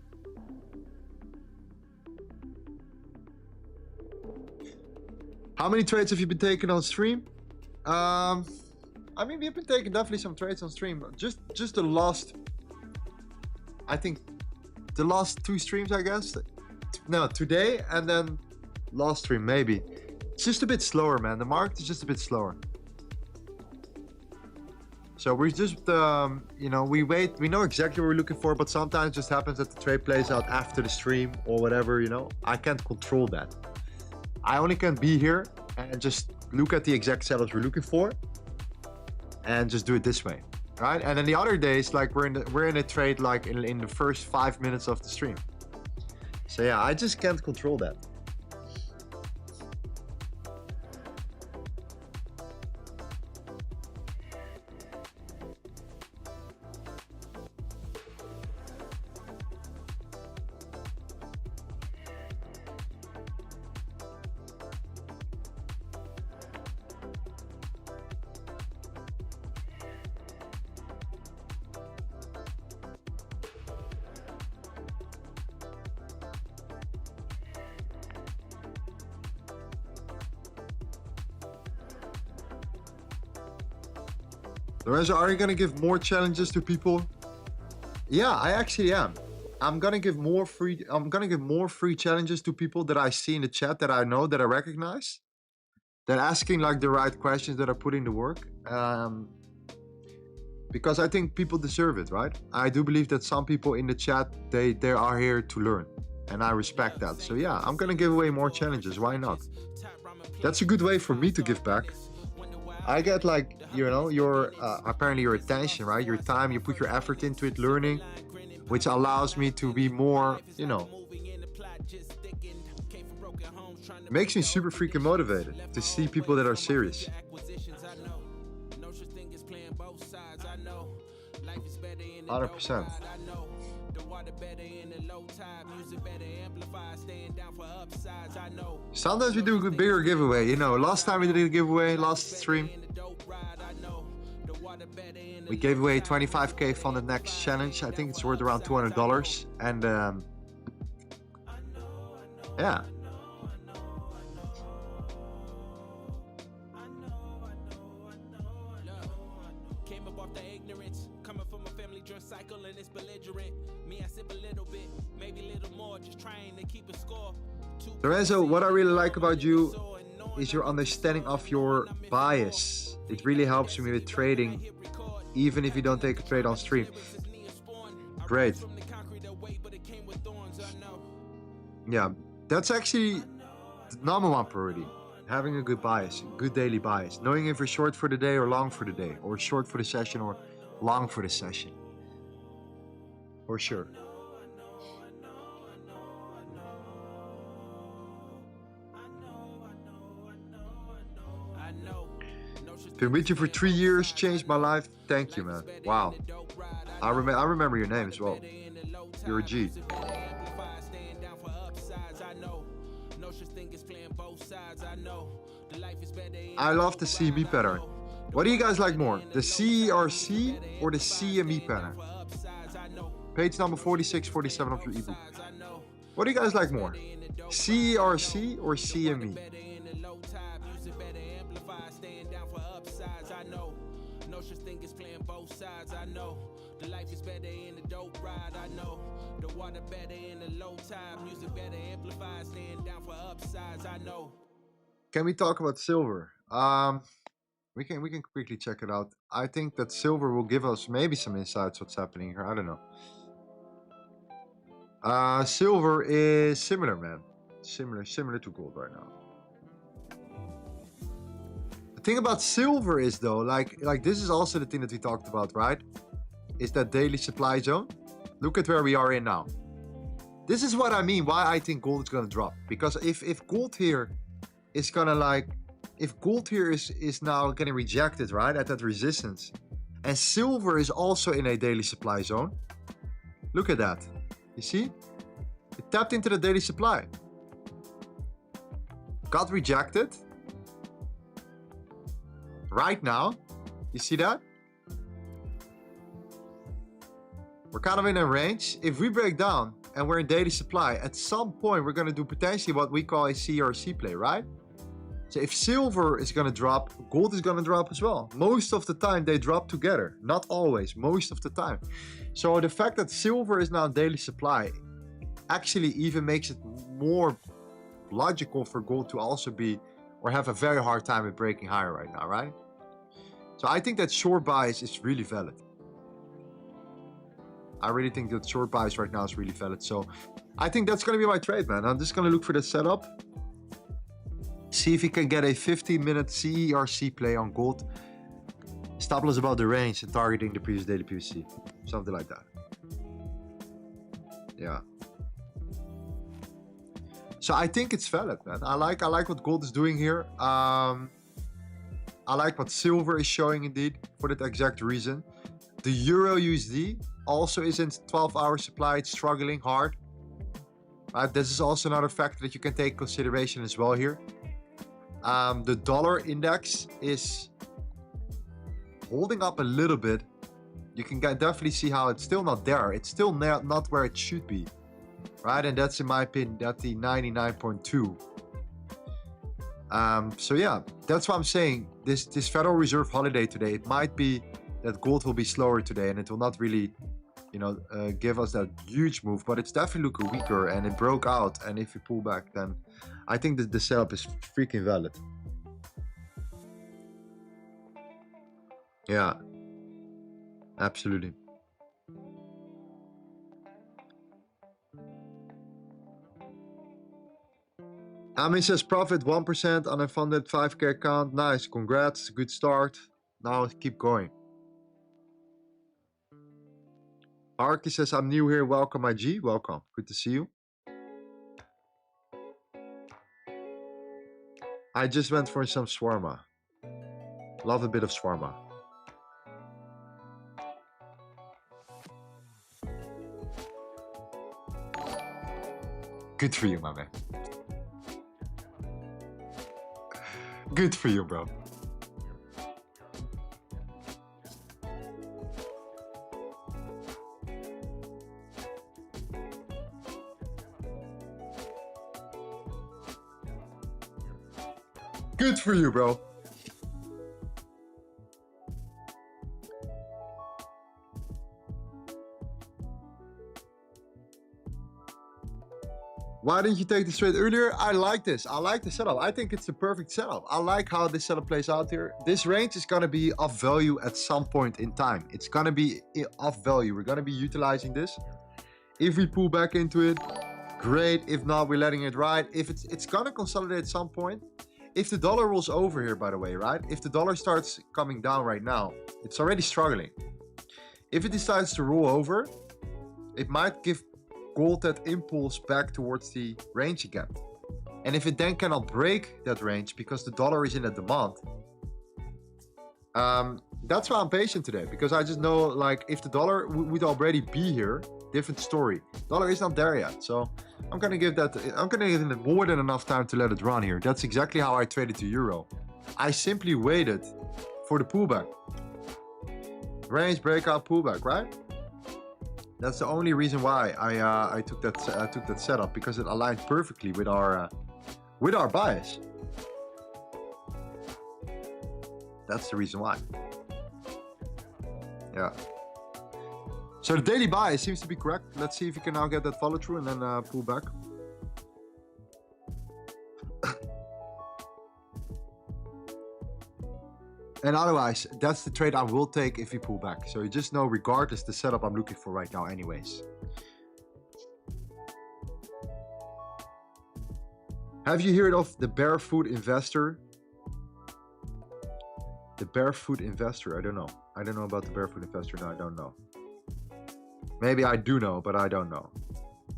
How many trades have you been taking on stream? I mean, we've been taking definitely some trades on stream. Just the last, I think, the last 2 streams, I guess. No, today and then last stream maybe. It's just a bit slower, man. The market is just a bit slower. So we're just, you know, we wait. We know exactly what we're looking for, but sometimes it just happens that the trade plays out after the stream or whatever, you know. I can't control that. I only can be here and just look at the exact setups we're looking for and just do it this way, right? And then the other days, like we're in a trade like in the first 5 minutes of the stream. So yeah, I just can't control that. Lorenzo, are you gonna give more challenges to people? Yeah, I actually am. I'm gonna give more free challenges to people that I see in the chat, that I know, that I recognize, that asking like the right questions, that are putting the work. Because I think people deserve it, right? I do believe that some people in the chat, they are here to learn, and I respect that. So yeah, I'm gonna give away more challenges. Why not? That's a good way for me to give back. I get like, you know, your apparently your attention, right? Your time, you put your effort into it, learning, which allows me to be more, you know, makes me super freaking motivated to see people that are serious. 100%. Sometimes we do a bigger giveaway, you know. Last time we did a giveaway, last stream, we gave away 25k FundedNext challenge. I think it's worth around $200. And yeah. Lorenzo, what I really like about you is your understanding of your bias. It really helps me with trading, even if you don't take a trade on stream. Great. Yeah, that's actually the #1 priority. Having a good bias, good daily bias. Knowing if you're short for the day or long for the day, or short for the session or long for the session. For sure. Been with you for 3 years, changed my life. Thank you, man. Wow. I remember your name as well. You're a G. I love the CME pattern. What do you guys like more? The CERC or the CME pattern? Page number 46, 47 of your ebook. What do you guys like more? CERC or CME? Can we talk about silver? We can quickly check it out. I think that silver will give us maybe some insights what's happening here. I don't know. Silver is similar, man. Similar to gold right now. The thing about silver is though, like this is also the thing that we talked about, right? Is that daily supply zone. Look at where we are in now. This is what I mean, why I think gold is gonna drop. Because if gold here is gonna like, if gold here is now getting rejected, right, at that resistance, and silver is also in a daily supply zone, look at that. You see? It tapped into the daily supply. Got rejected. Right now. You see that? We're kind of in a range. If we break down and we're in daily supply, at some point we're going to do potentially what we call a C or C play, right? So if silver is going to drop, gold is going to drop as well. Most of the time they drop together. Not always, most of the time. So the fact that silver is now in daily supply actually even makes it more logical for gold to also be, or have a very hard time with breaking higher right now, right? So I think that short bias is really valid. I really think that short bias right now is really valid. So I think that's going to be my trade, man. I'm just going to look for the setup. See if we can get a 15-minute CERC play on gold. Stop loss above the range and targeting the previous daily PVC. Something like that. Yeah. So I think it's valid, man. I like what gold is doing here. I like what silver is showing indeed for that exact reason. The EURUSD also is in 12-hour supply. It's struggling hard. Right? This is also another factor that you can take consideration as well here. The dollar index is holding up a little bit. You can definitely see how it's still not there. It's still not where it should be. Right, and that's in my opinion, that's the 99.2. So yeah, that's what I'm saying. This Federal Reserve holiday today, it might be that gold will be slower today and it will not really, you know, give us that huge move, but it's definitely looking weaker and it broke out. And if we pull back, then I think that the setup is freaking valid. Yeah, absolutely. Ami says profit 1% on a funded 5K account. Nice, congrats, good start. Now keep going. Arky says I'm new here. Welcome, my G. Welcome. Good to see you. I just went for some shawarma. Love a bit of shawarma. Good for you, my man. Good for you, bro. Good for you, bro. Why didn't you take this trade earlier? I like this. I like the setup. I think it's the perfect setup. I like how this setup plays out here. This range is going to be of value at some point in time. It's going to be of value. We're going to be utilizing this. If we pull back into it, great. If not, we're letting it ride. If it's going to consolidate at some point. If the dollar rolls over here, by the way, right? If the dollar starts coming down right now, it's already struggling. If it decides to roll over, it might give gold that impulse back towards the range again. And if it then cannot break that range because the dollar is in a demand, that's why I'm patient today, because I just know, like, if the dollar would already be here, different story. Dollar is not there yet, so I'm gonna give it more than enough time to let it run here. That's exactly how I traded to euro. I simply waited for the pullback. Range breakout pullback, right? That's the only reason why I took that setup, because it aligned perfectly with our bias. That's the reason why. Yeah. So the daily bias seems to be correct. Let's see if we can now get that follow through and then pull back. And otherwise, that's the trade I will take if we pull back. So you just know, regardless, the setup I'm looking for right now anyways. Have you heard of the barefoot investor? The barefoot investor, I don't know. I don't know about the barefoot investor, no, I don't know. Maybe I do know, but I don't know.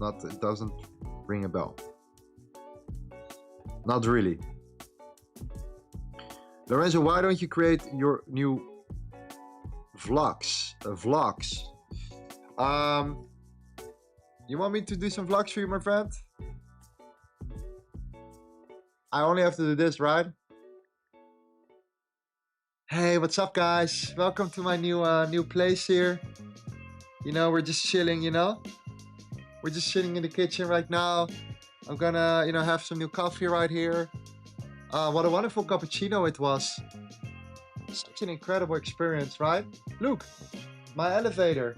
Not, it doesn't ring a bell. Not really. Lorenzo, why don't you create your new vlogs? You want me to do some vlogs for you, my friend? I only have to do this, right? Hey, what's up, guys? Welcome to my new place here. You know, we're just chilling, you know? We're just sitting in the kitchen right now. I'm gonna, you know, have some new coffee right here. What a wonderful cappuccino it was. Such an incredible experience, right? Look, my elevator.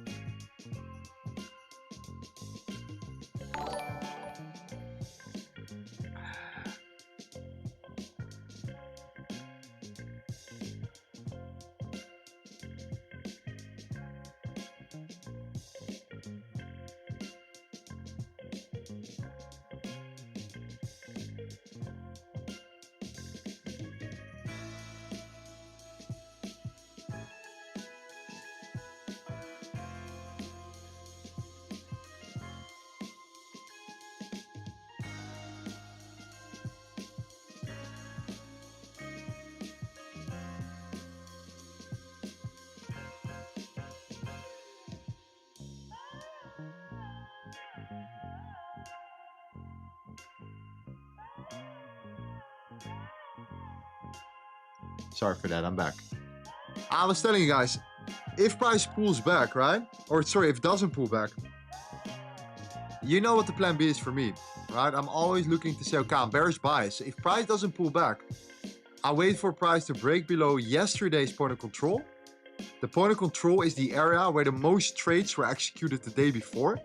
Sorry for that, I'm back. I was telling you guys, if price pulls back, right? Or sorry, if it doesn't pull back, you know what the plan B is for me, right? I'm always looking to say, okay, I'm bearish bias. If price doesn't pull back, I wait for price to break below yesterday's point of control. The point of control is the area where the most trades were executed the day before.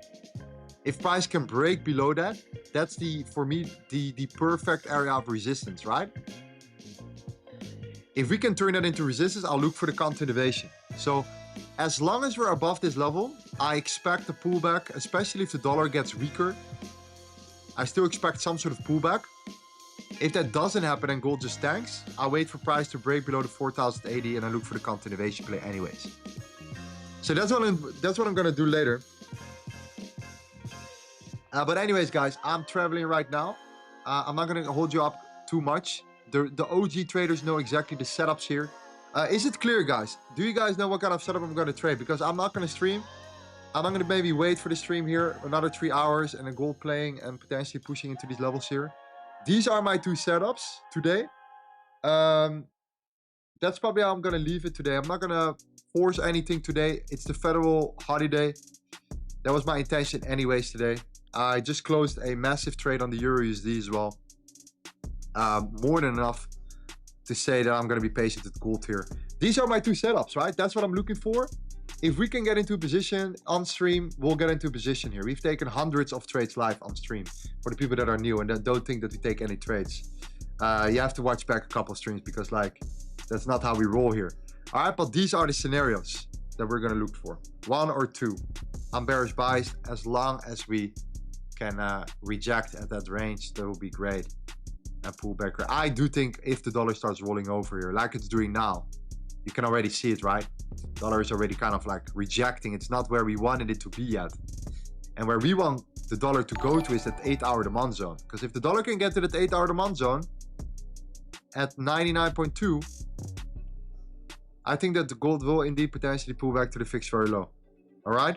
If price can break below that, that's for me, the perfect area of resistance, right? If we can turn that into resistance, I'll look for the continuation. So as long as we're above this level, I expect a pullback, especially if the dollar gets weaker. I still expect some sort of pullback. If that doesn't happen and gold just tanks, I'll wait for price to break below the 4,080 and I look for the continuation play anyways. So that's what I'm gonna do later. But anyways, guys, I'm traveling right now. I'm not gonna hold you up too much. The OG traders know exactly the setups here. Is it clear, guys? Do you guys know what kind of setup I'm going to trade? Because I'm not going to stream. I'm going to maybe wait for the stream here another 3 hours and a gold playing and potentially pushing into these levels here. These are my two setups today. That's probably how I'm going to leave it today. I'm not going to force anything today. It's the federal holiday. That was my intention anyways today. I just closed a massive trade on the EURUSD as well. More than enough to say that I'm going to be patient with gold here. These are my two setups, right? That's what I'm looking for. If we can get into a position on stream, we'll get into a position here. We've taken hundreds of trades live on stream for the people that are new and that don't think that we take any trades. You have to watch back a couple of streams because like that's not how we roll here. All right, but these are the scenarios that we're going to look for. 1 or 2. I'm bearish biased. As long as we can reject at that range, that will be great. And pull back. I do think if the dollar starts rolling over here, like it's doing now, you can already see it, right? Dollar is already kind of like rejecting. It's not where we wanted it to be yet. And where we want the dollar to go to is that 8-hour demand zone. Because if the dollar can get to that 8-hour demand zone at 99.2, I think that the gold will indeed potentially pull back to the fixed very low. All right?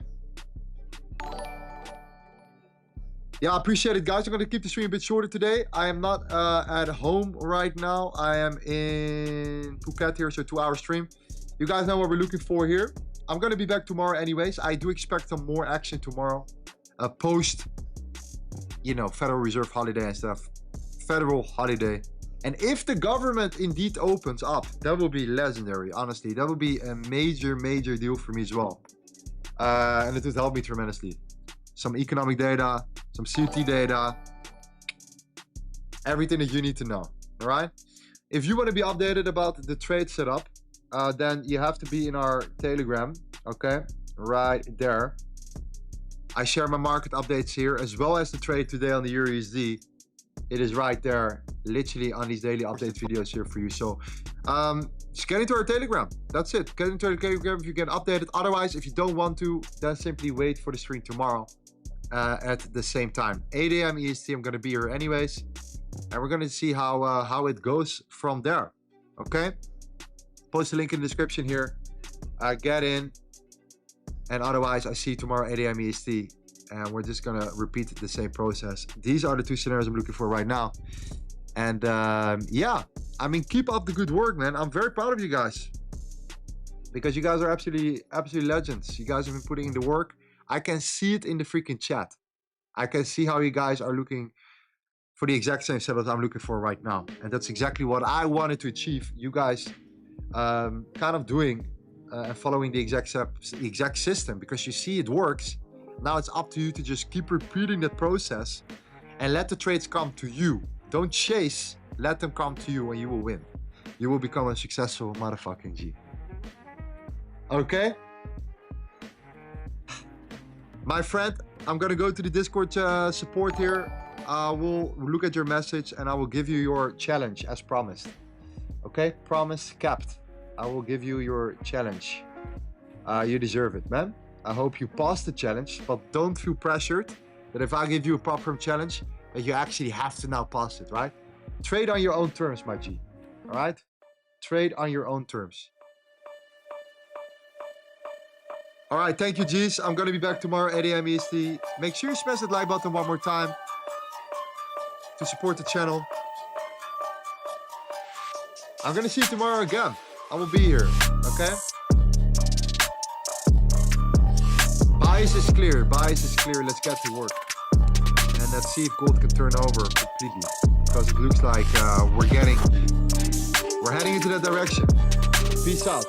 Yeah, I appreciate it, guys. I'm going to keep the stream a bit shorter today. I am not at home right now. I am in Phuket here, so 2-hour stream. You guys know what we're looking for here. I'm going to be back tomorrow anyways. I do expect some more action tomorrow. Post, you know, Federal Reserve holiday and stuff. Federal holiday. And if the government indeed opens up, that will be legendary, honestly. That would be a major, major deal for me as well. And it would help me tremendously. Some economic data, some CT data, everything that you need to know, all right? If you want to be updated about the trade setup, then you have to be in our Telegram, okay? Right there. I share my market updates here, as well as the trade today on the EURUSD. It is right there, literally on these daily update videos here for you. So just get into our Telegram. That's it. Get into our Telegram if you get updated. Otherwise, if you don't want to, then simply wait for the stream tomorrow. at the same time. 8 a.m. EST, I'm going to be here anyways. And we're going to see how it goes from there. Okay? Post the link in the description here. Get in. And otherwise, I see you tomorrow 8 a.m. EST. And we're just going to repeat the same process. These are the two scenarios I'm looking for right now. And yeah, I mean, keep up the good work, man. I'm very proud of you guys. Because you guys are absolutely legends. You guys have been putting in the work. I can see it in the freaking chat. I can see how you guys are looking for the exact same setup I'm looking for right now. And that's exactly what I wanted to achieve. You guys kind of doing and following the exact system, because you see it works. Now it's up to you to just keep repeating that process and let the trades come to you. Don't chase, let them come to you and you will win. You will become a successful motherfucking G. Okay? My friend, I'm gonna go to the Discord support here. We'll look at your message and I will give you your challenge as promised. Okay? Promise kept. I will give you your challenge. You deserve it, man. I hope you pass the challenge, but don't feel pressured that if I give you a propfirm challenge, that you actually have to now pass it, right? Trade on your own terms, my G. All right? Trade on your own terms. All right, thank you, G's. I'm going to be back tomorrow, 8 a.m. EST. Make sure you smash that like button one more time to support the channel. I'm going to see you tomorrow again. I will be here, okay? Bias is clear. Bias is clear. Let's get to work. And let's see if gold can turn over completely. Because it looks like we're heading into that direction. Peace out.